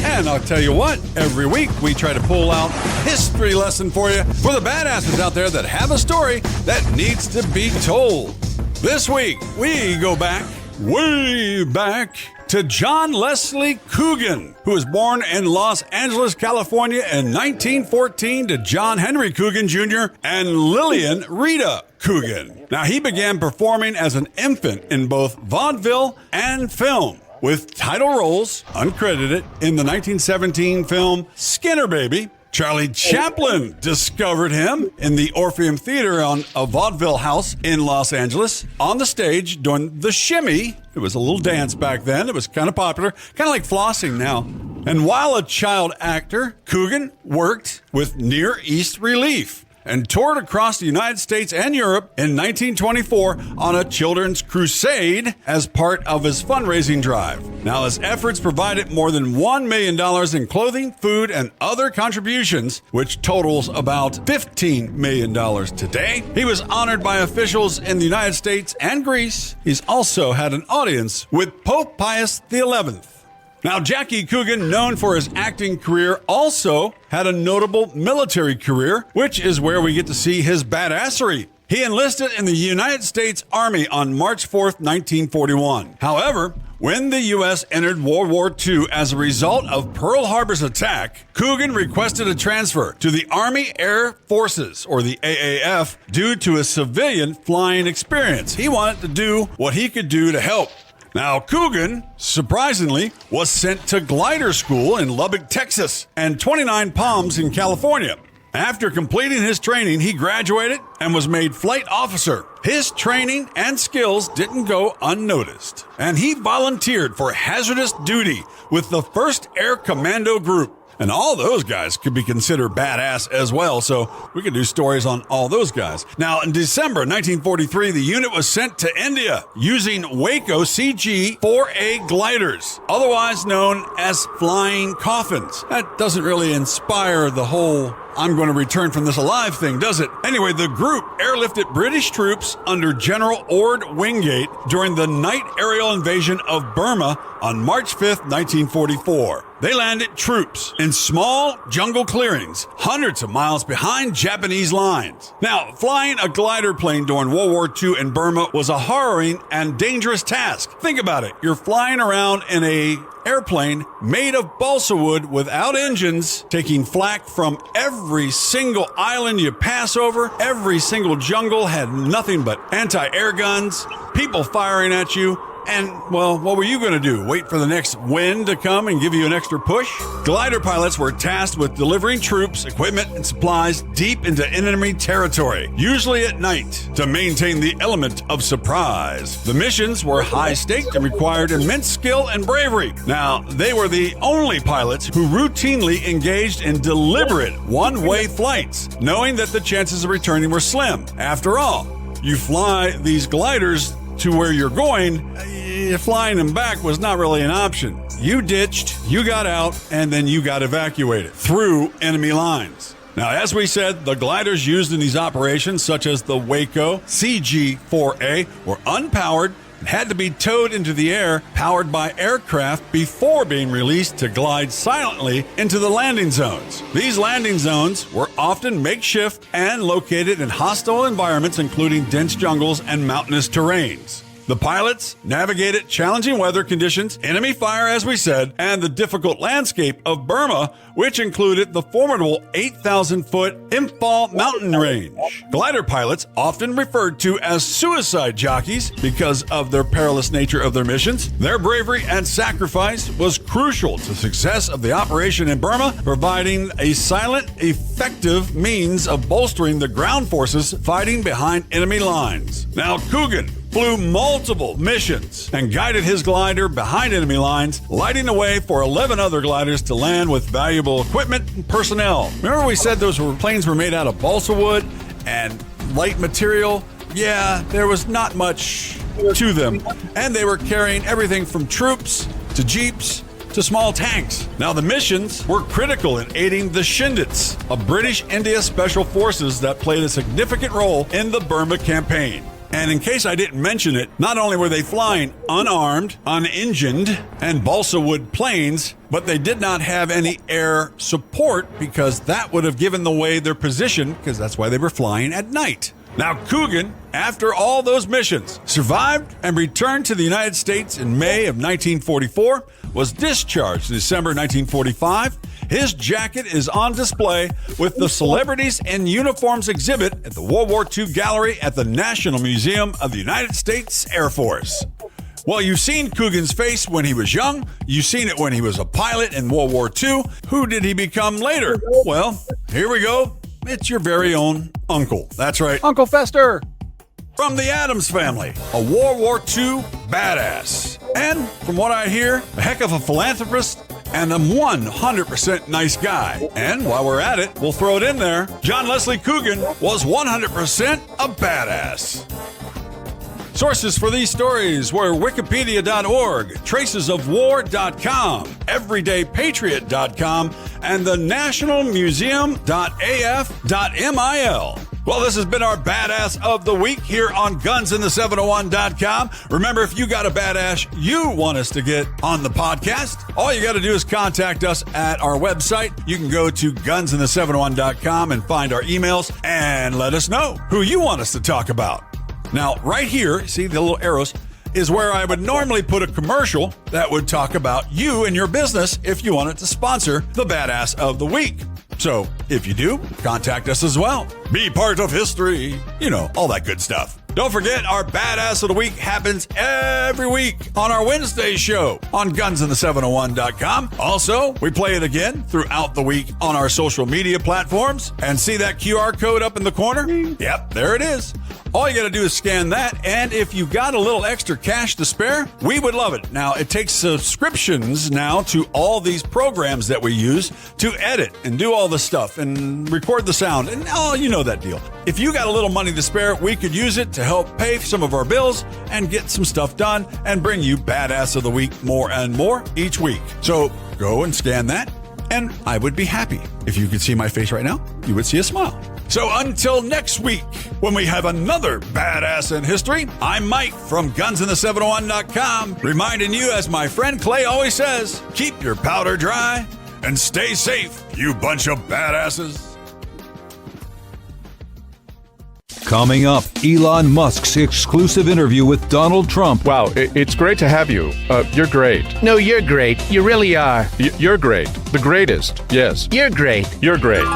And I'll tell you what, every week we try to pull out a history lesson for you for the badasses out there that have a story that needs to be told. This week, we go back, way back, to John Leslie Coogan, who was born in Los Angeles, California in 1914 to John Henry Coogan Jr. and Lillian Rita Coogan. Now, he began performing as an infant in both vaudeville and film, with title roles, uncredited, in the 1917 film Skinner Baby. Charlie Chaplin discovered him in the Orpheum Theater on a vaudeville house in Los Angeles on the stage doing the shimmy. It was a little dance back then. It was kind of popular, kind of like flossing now. And while a child actor, Coogan worked with Near East Relief and toured across the United States and Europe in 1924 on a children's crusade as part of his fundraising drive. Now, his efforts provided more than $1 million in clothing, food, and other contributions, which totals about $15 million today. He was honored by officials in the United States and Greece. He's also had an audience with Pope Pius XI. Now, Jackie Coogan, known for his acting career, also had a notable military career, which is where we get to see his badassery. He enlisted in the United States Army on March 4th, 1941. However, when the U.S. entered World War II as a result of Pearl Harbor's attack, Coogan requested a transfer to the Army Air Forces, or the AAF, due to his civilian flying experience. He wanted to do what he could do to help. Now, Coogan, surprisingly, was sent to glider school in Lubbock, Texas, and 29 Palms in California. After completing his training, he graduated and was made flight officer. His training and skills didn't go unnoticed, and he volunteered for hazardous duty with the 1st Air Commando Group. And all those guys could be considered badass as well, so we could do stories on all those guys. Now, in December 1943, the unit was sent to India using Waco CG-4A gliders, otherwise known as flying coffins. That doesn't really inspire the whole I'm going to return from this alive thing, does it? Anyway, the group airlifted British troops under General Ord Wingate during the night aerial invasion of Burma on March 5th, 1944. They landed troops in small jungle clearings, hundreds of miles behind Japanese lines. Now, flying a glider plane during World War II in Burma was a harrowing and dangerous task. Think about it. You're flying around in a airplane made of balsa wood without engines, taking flak from every single island you pass over. Every single jungle had nothing but anti-air guns, people firing at you. And, well, what were you going to do? Wait for the next wind to come and give you an extra push? Glider pilots were tasked with delivering troops, equipment, and supplies deep into enemy territory, usually at night, to maintain the element of surprise. The missions were high-staked and required immense skill and bravery. Now, they were the only pilots who routinely engaged in deliberate one-way flights, knowing that the chances of returning were slim. After all, you fly these gliders to where you're going, flying them back was not really an option. You ditched, you got out, and then you got evacuated through enemy lines. Now, as we said, the gliders used in these operations, such as the Waco CG-4A, were unpowered and had to be towed into the air, powered by aircraft, before being released to glide silently into the landing zones. These landing zones were often makeshift and located in hostile environments, including dense jungles and mountainous terrains. The pilots navigated challenging weather conditions, enemy fire, as we said, and the difficult landscape of Burma, which included the formidable 8,000-foot Imphal mountain range. Glider pilots, often referred to as suicide jockeys because of their perilous nature of their missions, their bravery and sacrifice was crucial to the success of the operation in Burma, providing a silent, effective means of bolstering the ground forces fighting behind enemy lines. Now, Coogan flew multiple missions and guided his glider behind enemy lines, lighting the way for 11 other gliders to land with valuable equipment and personnel. Remember we said those planes were made out of balsa wood and light material? Yeah, there was not much to them. And they were carrying everything from troops to jeeps to small tanks. Now, the missions were critical in aiding the Shindits, a British India special forces that played a significant role in the Burma campaign. And in case I didn't mention it, not only were they flying unarmed, unengined, and balsa wood planes, but they did not have any air support because that would have given away their position, because that's why they were flying at night. Now, Coogan, after all those missions, survived and returned to the United States in May of 1944, was discharged in December 1945. His jacket is on display with the Celebrities in Uniforms exhibit at the World War II Gallery at the National Museum of the United States Air Force. Well, you've seen Coogan's face when he was young. You've seen it when he was a pilot in World War II. Who did he become later? Well, here we go. It's your very own uncle. That's right, Uncle Fester. From the Addams family, a World War II badass. And from what I hear, a heck of a philanthropist and I'm 100% nice guy. And while we're at it, we'll throw it in there. John Leslie Coogan was 100% a badass. Sources for these stories were Wikipedia.org, tracesofwar.com, everydaypatriot.com, and the nationalmuseum.af.mil. Well, this has been our Badass of the Week here on GunsIn701.com. Remember, if you got a badass you want us to get on the podcast, all you got to do is contact us at our website. You can go to GunsIn701.com and find our emails and let us know who you want us to talk about. Now, right here, see the little arrows, is where I would normally put a commercial that would talk about you and your business if you wanted to sponsor the Badass of the Week. So, if you do, contact us as well. Be part of history. You know, all that good stuff. Don't forget, our Badass of the Week happens every week on our Wednesday show on GunsIn701.com. Also, we play it again throughout the week on our social media platforms. And see that QR code up in the corner? Yep, there it is. All you got to do is scan that, and if you got a little extra cash to spare, we would love it. Now, it takes subscriptions now to all these programs that we use to edit and do all the stuff and record the sound, and you know that deal. If you got a little money to spare, we could use it to help pay some of our bills and get some stuff done and bring you Badass of the Week more and more each week. So go and scan that, and I would be happy. If you could see my face right now, you would see a smile. So until next week, when we have another Badass in History, I'm Mike from GunsIn701.com, reminding you, as my friend Clay always says, keep your powder dry and stay safe, you bunch of badasses. Coming up, Elon Musk's exclusive interview with Donald Trump. Wow, it's great to have you. You're great. No, you're great. You really are. You're great. The greatest. Yes. You're great. You're great.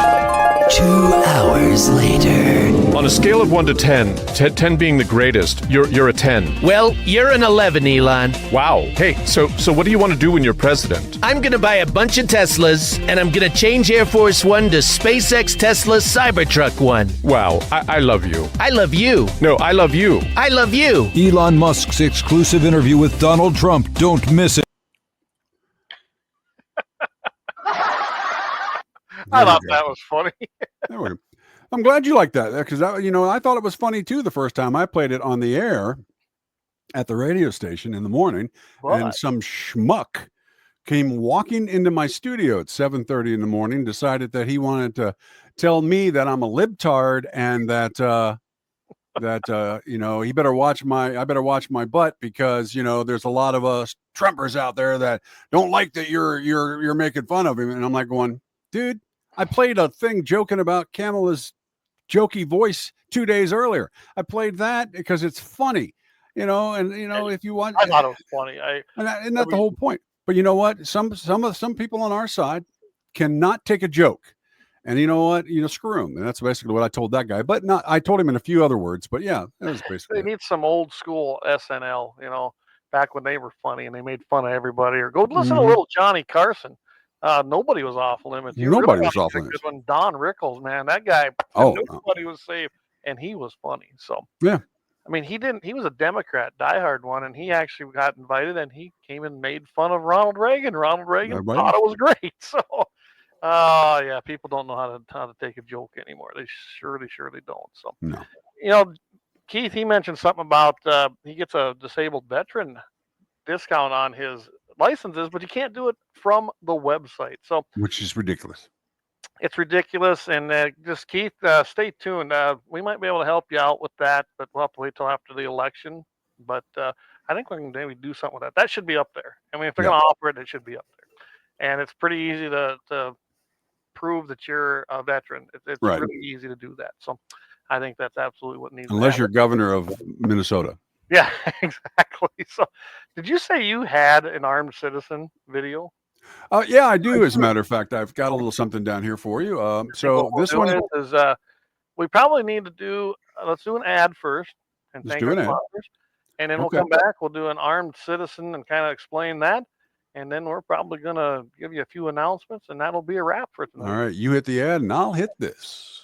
2 hours later. On a scale of 1 to 10, 10 being the greatest, you're a 10. Well, you're an 11, Elon. Wow. Hey, so what do you want to do when you're president? I'm going to buy a bunch of Teslas, and I'm going to change Air Force One to SpaceX Tesla Cybertruck One. Wow, I love you. I love you. No, I love you. I love you. Elon Musk's exclusive interview with Donald Trump. Don't miss it. I thought that was funny. I'm glad you like that, because I thought it was funny too the first time I played it on the air at the radio station in the morning, and some schmuck came walking into my studio at 7:30 in the morning, decided that he wanted to tell me that I'm a libtard and that he better watch I better watch my butt, because there's a lot of us Trumpers out there that don't like that you're making fun of him. And I'm like going, dude, I played a thing joking about Kamala's jokey voice 2 days earlier. I played that because it's funny, if you want. I thought it was funny. And that's the whole point. But you know what? Some people on our side cannot take a joke. And you know what? Screw them. And that's basically what I told that guy. But I told him in a few other words. But yeah, that was basically. They need some old school SNL, back when they were funny and they made fun of everybody. Or go listen to little Johnny Carson. Nobody was off limits. Nobody was off limits. When Don Rickles, man, that guy, nobody was safe, and he was funny. So yeah, I mean, he was a Democrat, diehard one, and he actually got invited, and he came and made fun of Ronald Reagan. Ronald Reagan thought it was great. So, yeah, people don't know how to take a joke anymore. They surely don't. So, no. Keith, he mentioned something about he gets a disabled veteran discount on his licenses, but you can't do it from the website. So, which is ridiculous. It's ridiculous. And just Keith, stay tuned. We might be able to help you out with that, but we'll have to wait till after the election. But I think we can maybe do something with that. That should be up there. I mean, if they're going to offer it, it should be up there. And it's pretty easy to prove that you're a veteran. It's right. Really easy to do that. So I think that's absolutely what needs. Unless you're governor of Minnesota. Yeah, exactly. So, did you say you had an armed citizen video? Yeah, I do. As a matter of fact, I've got a little something down here for you. So this one is we probably need to do. Let's do an ad first, and thank our sponsors, and then we'll come back. We'll do an armed citizen and kind of explain that, and then we're probably gonna give you a few announcements, and that'll be a wrap for tonight. All right, you hit the ad, and I'll hit this.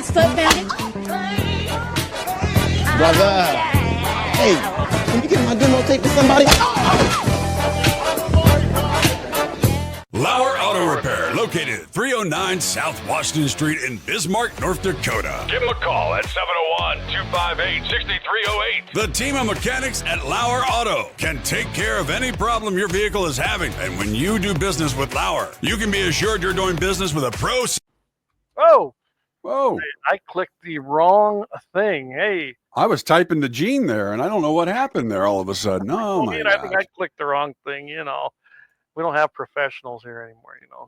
Let's foot bandit. Brother, hey, can you get my demo tape to somebody? Lauer Auto Repair, located at 309 South Washington Street in Bismarck, North Dakota. Give them a call at 701-258-6308. The team of mechanics at Lauer Auto can take care of any problem your vehicle is having. And when you do business with Lauer, you can be assured you're doing business with a pro. Oh, whoa! I clicked the wrong thing. Hey, I was typing to Gene there, and I don't know what happened there all of a sudden. Oh, my I think I clicked the wrong thing. You know, we don't have professionals here anymore. You know,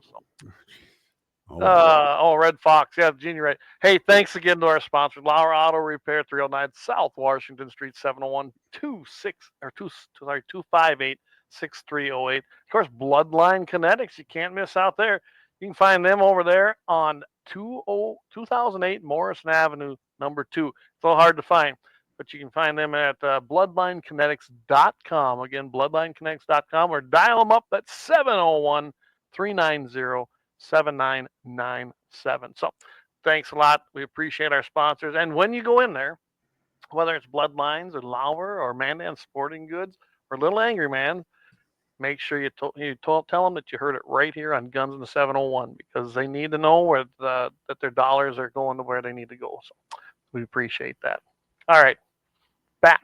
so. Red Fox. Yeah, Gene, you're right. Hey, thanks again to our sponsor, Lauer Auto Repair, 309 South Washington Street, 701-258-6308. Of course, Bloodline Kinetics. You can't miss out there. You can find them over there on 2008 Morrison Avenue, number 2. It's a little hard to find, but you can find them at bloodlinekinetics.com. Again, bloodlinekinetics.com, or dial them up at 701-390-7997. So thanks a lot. We appreciate our sponsors. And when you go in there, whether it's Bloodlines or Lauer or Mandan Sporting Goods or Little Angry Man, make sure you tell them that you heard it right here on Guns in the 701, because they need to know where that their dollars are going to where they need to go. So we appreciate that. All right, back.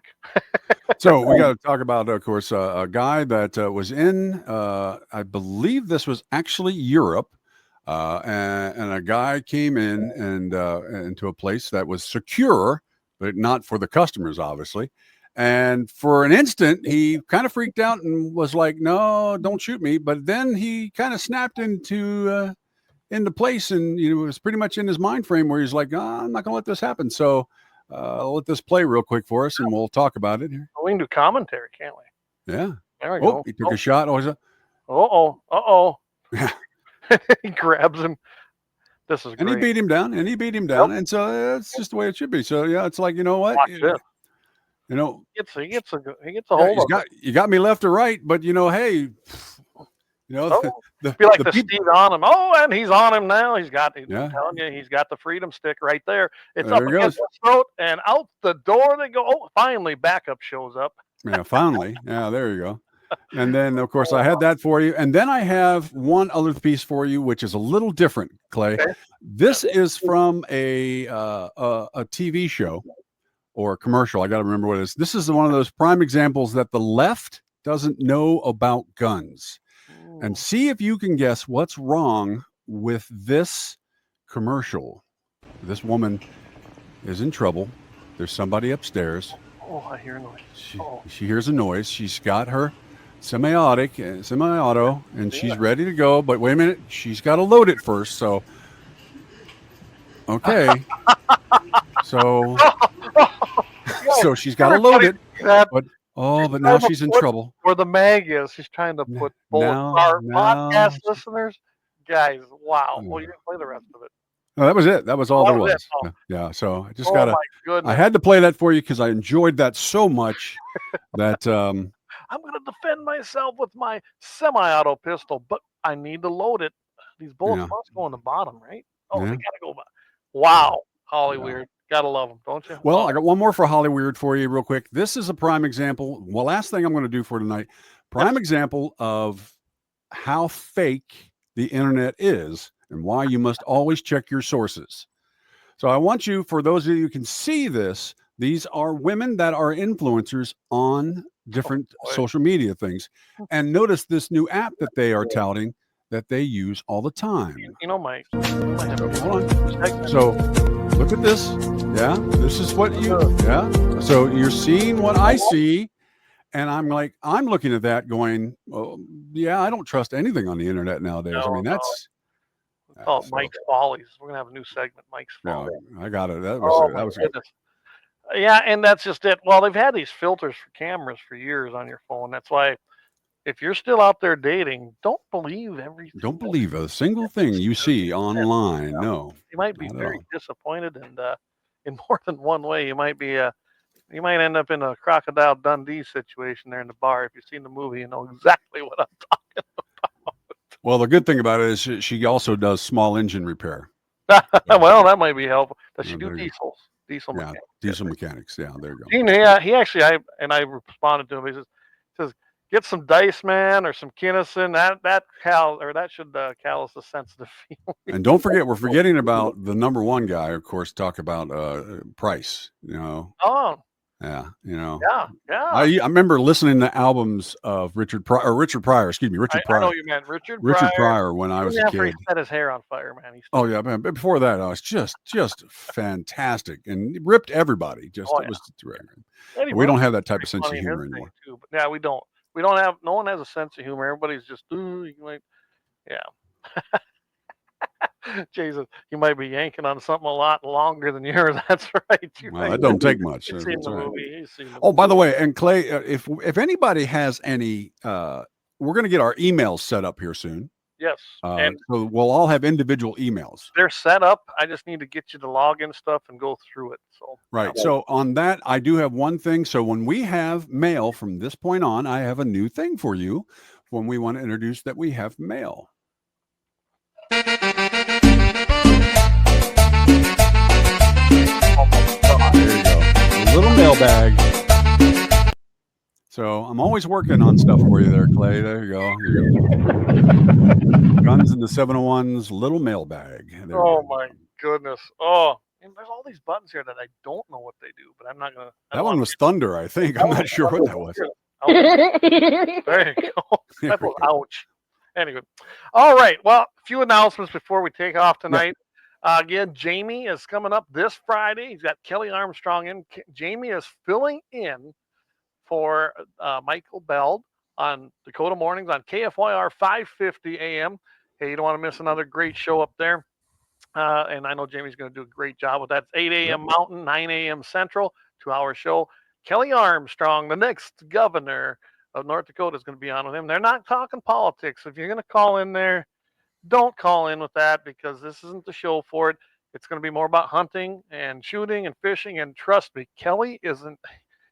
So we got to talk about, of course, a guy that was in, I believe this was actually Europe, and a guy came in and into a place that was secure, but not for the customers, obviously. And for an instant, he kind of freaked out and was like, "No, don't shoot me." But then he kind of snapped into place, and it was pretty much in his mind frame where he's like, "I'm not going to let this happen." So I'll let this play real quick for us, and we'll talk about it here. We can do commentary, can't we? Yeah. There we go. He took a shot. He grabs him. This is great. And he beat him down, and so it's just the way it should be. So yeah, it's like, you know what? Watch this. You know, he gets a hold of it. You got me left or right, but hey, be like the Steve on him. Oh, and he's on him now. I'm telling you, he's got the freedom stick right there. It's there up against his throat, and out the door they go. Oh, finally, backup shows up. Yeah, finally. Yeah, there you go. And then, of course, I had that for you. And then I have one other piece for you, which is a little different, Clay. Okay. This is from a TV show or a commercial. I got to remember what it is. This is one of those prime examples that the left doesn't know about guns. And see if you can guess what's wrong with this commercial. This woman is in trouble. There's somebody upstairs. Oh, I hear a noise. She hears a noise. She's got her semi-auto, and she's ready to go. But wait a minute, she's got to load it first. So, okay. So she's got to load it. But now she's in trouble. Where the mag is, she's trying to put our podcast listeners. Guys, wow. Well, you didn't play the rest of it. No, that was it. That was all there was. Yeah. So I just I had to play that for you because I enjoyed that so much that I'm going to defend myself with my semi-auto pistol, but I need to load it. These bullets must go on the bottom, right? Oh, they got to go back. Wow. Holly Weird. Gotta love them, don't you? Well, I got one more for Holly Weird for you real quick. This is a prime example. Well, last thing I'm going to do for tonight, prime example of how fake the internet is and why you must always check your sources. So I want you, for those of you who can see this, these are women that are influencers on different social media things. And notice this new app that they are touting that they use all the time. Mike. Hold on. So look at this. Yeah, this is what so you're seeing what I see, and I'm looking at that going, well, yeah, I don't trust anything on the internet nowadays. I mean, that's Mike's Follies. We're gonna have a new segment, Mike's Follies. I got it. That was good. Yeah, and that's just it. Well, they've had these filters for cameras for years on your phone. That's why if you're still out there dating, don't believe everything. Don't believe a single thing you see online. No, you might be very disappointed, and in more than one way, you might end up in a Crocodile Dundee situation there in the bar. If you've seen the movie, you know exactly what I'm talking about. Well, the good thing about it is she also does small engine repair. Well, that might be helpful. Does she do there you go. diesels? Diesel Yeah, mechanics. diesel mechanics. Yeah, there you go. He actually, I responded to him. He says, get some Dice Man or some Kinnison. That should callous the sensitive feeling. And don't forget, we're forgetting about the number one guy. Of course, talk about Price. Oh, Yeah, yeah. I remember listening to albums of Richard Pryor. I know you meant Richard Pryor when I was a After he kid. set his hair on fire, man. Oh yeah, man. But before that, I was just fantastic and ripped everybody. It was terrific. We don't have that type of sense of humor anymore. Too, but yeah, we don't. We don't have. No one has a sense of humor. Everybody's just yeah. Jesus, you might be yanking on something a lot longer than yours. That's right. Well, that don't take much. You've seen the movie. You've seen the movie. By the way, and Clay, if anybody has any, we're going to get our emails set up here soon. Yes, and so we'll all have individual emails. They're set up. I just need to get you the login stuff and go through it. So right. So on that, I do have one thing. So when we have mail from this point on, I have a new thing for you. When we want to introduce that we have mail. There you go. A little mailbag. So I'm always working on stuff for you there, Clay. There you go. Guns in the 701's little mailbag. My goodness. Oh, and there's all these buttons here that I don't know what they do, but I'm not going to. That one was thunder, I think. I'm not sure what that was. There you go. Ouch. Anyway. All right. Well, a few announcements before we take off tonight. Again, Jamie is coming up this Friday. He's got Kelly Armstrong in. Jamie is filling in for Michael Beld on Dakota Mornings on KFYR 550 AM. Hey, you don't want to miss another great show up there. And I know Jamie's going to do a great job with that. It's 8 a.m. Mountain, 9 a.m. Central, 2-hour show. Kelly Armstrong, the next governor of North Dakota, is going to be on with him. They're not talking politics. If you're going to call in there, don't call in with that because this isn't the show for it. It's going to be more about hunting and shooting and fishing. And trust me, Kelly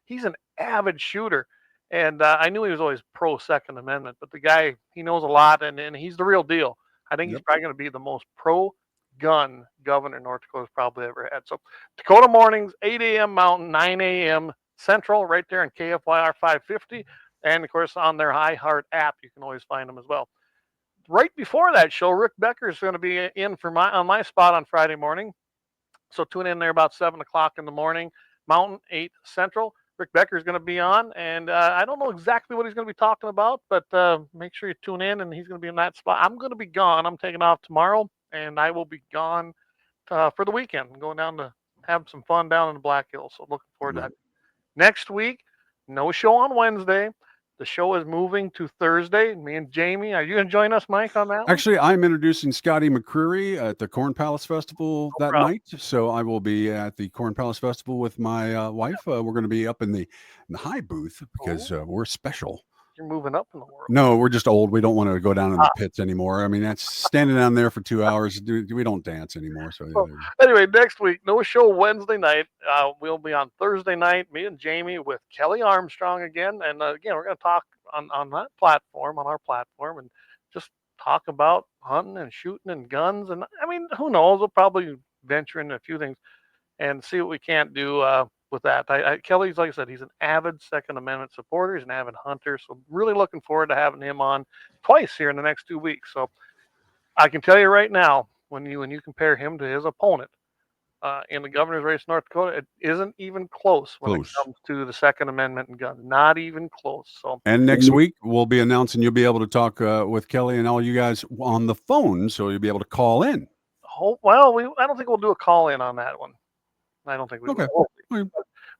he's an avid shooter. And I knew he was always pro Second Amendment, but the guy, he knows a lot and he's the real deal. I think he's probably going to be the most pro-gun governor North Dakota's probably ever had. So Dakota Mornings, 8 a.m. Mountain, 9 a.m. Central, right there in KFYR 550. And, of course, on their iHeart app, you can always find them as well. Right before that show, Rick Becker is going to be in on my spot on Friday morning. So tune in there about 7 o'clock in the morning, Mountain, 8 Central. Rick Becker is going to be on, and I don't know exactly what he's going to be talking about, but make sure you tune in, and he's going to be in that spot. I'm going to be gone. I'm taking off tomorrow, and I will be gone for the weekend. I'm going down to have some fun down in the Black Hills, so looking forward to that. Next week, no show on Wednesday. The show is moving to Thursday. Me and Jamie, are you going to join us, Mike, on that one? Actually, I'm introducing Scotty McCreery at the Corn Palace Festival that night. So I will be at the Corn Palace Festival with my wife. We're going to be up in the high booth because we're special. You're moving up in the world. No, we're just old. We don't want to go down in the pits anymore. I mean, that's standing down there for 2 hours. We don't dance anymore. So anyway, next week, no show Wednesday night. We'll be on Thursday night, me and Jamie with Kelly Armstrong again. And again, we're going to talk on that platform, on our platform, and just talk about hunting and shooting and guns. And I mean, who knows? We'll probably venture into a few things and see what we can't do with that. Kelly's, like I said, he's an avid Second Amendment supporter. He's an avid hunter. So really looking forward to having him on twice here in the next 2 weeks. So I can tell you right now, when you compare him to his opponent in the governor's race in North Dakota, it isn't even close when it comes to the Second Amendment and guns. Not even close. So and next week we'll be announcing you'll be able to talk with Kelly and all you guys on the phone, so you'll be able to call in. Oh, well, I don't think we'll do a call in on that one. I don't think we will.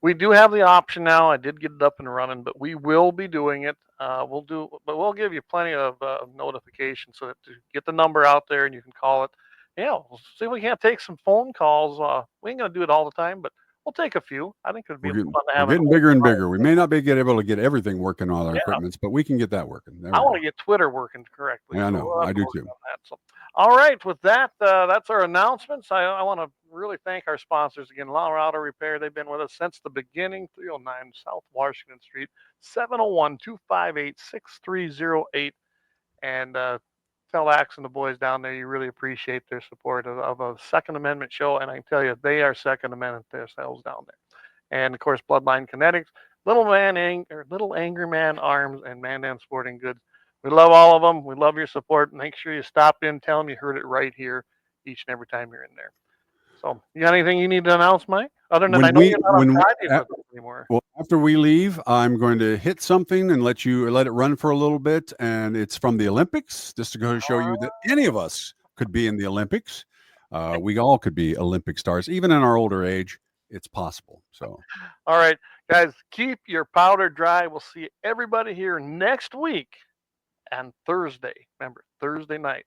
We do have the option now. I did get it up and running, but we will be doing it. We'll give you plenty of notifications so that to get the number out there and you can call it. Yeah, we'll see if we can't take some phone calls. We ain't gonna do it all the time, but we'll take a few. I think it'd be fun to have. We're getting bigger and bigger. We may not be able to get everything working on our equipments, but we can get that working. I want to get Twitter working correctly. Yeah, I know. I do too. So, all right, with that, that's our announcements. I want to really thank our sponsors again, Lauer Auto Repair. They've been with us since the beginning. 309 South Washington Street, 701-258-6308, and tell Axe and the boys down there you really appreciate their support of a Second Amendment show, and I can tell you they are Second Amendment themselves down there. And of course, Bloodline Kinetics, Little Angry Man Arms, and Mandan Sporting Goods. We love all of them. We love your support. Make sure you stop in, tell them you heard it right here each and every time you're in there. So, you got anything you need to announce, Mike? Other than I know you're not on Friday with us anymore. Well, after we leave, I'm going to hit something and let it run for a little bit, and it's from the Olympics, just to go show you that any of us could be in the Olympics. We all could be Olympic stars, even in our older age. It's possible. So, all right, guys, keep your powder dry. We'll see everybody here next week and Thursday. Remember, Thursday night.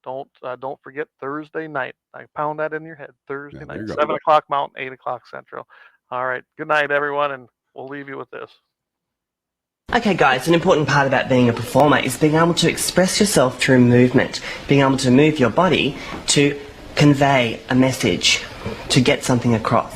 Don't forget Thursday night. I pound that in your head. Thursday night, 7 o'clock Mountain, 8 o'clock Central. All right. Good night, everyone, and we'll leave you with this. Okay, guys, an important part about being a performer is being able to express yourself through movement, being able to move your body to convey a message, to get something across.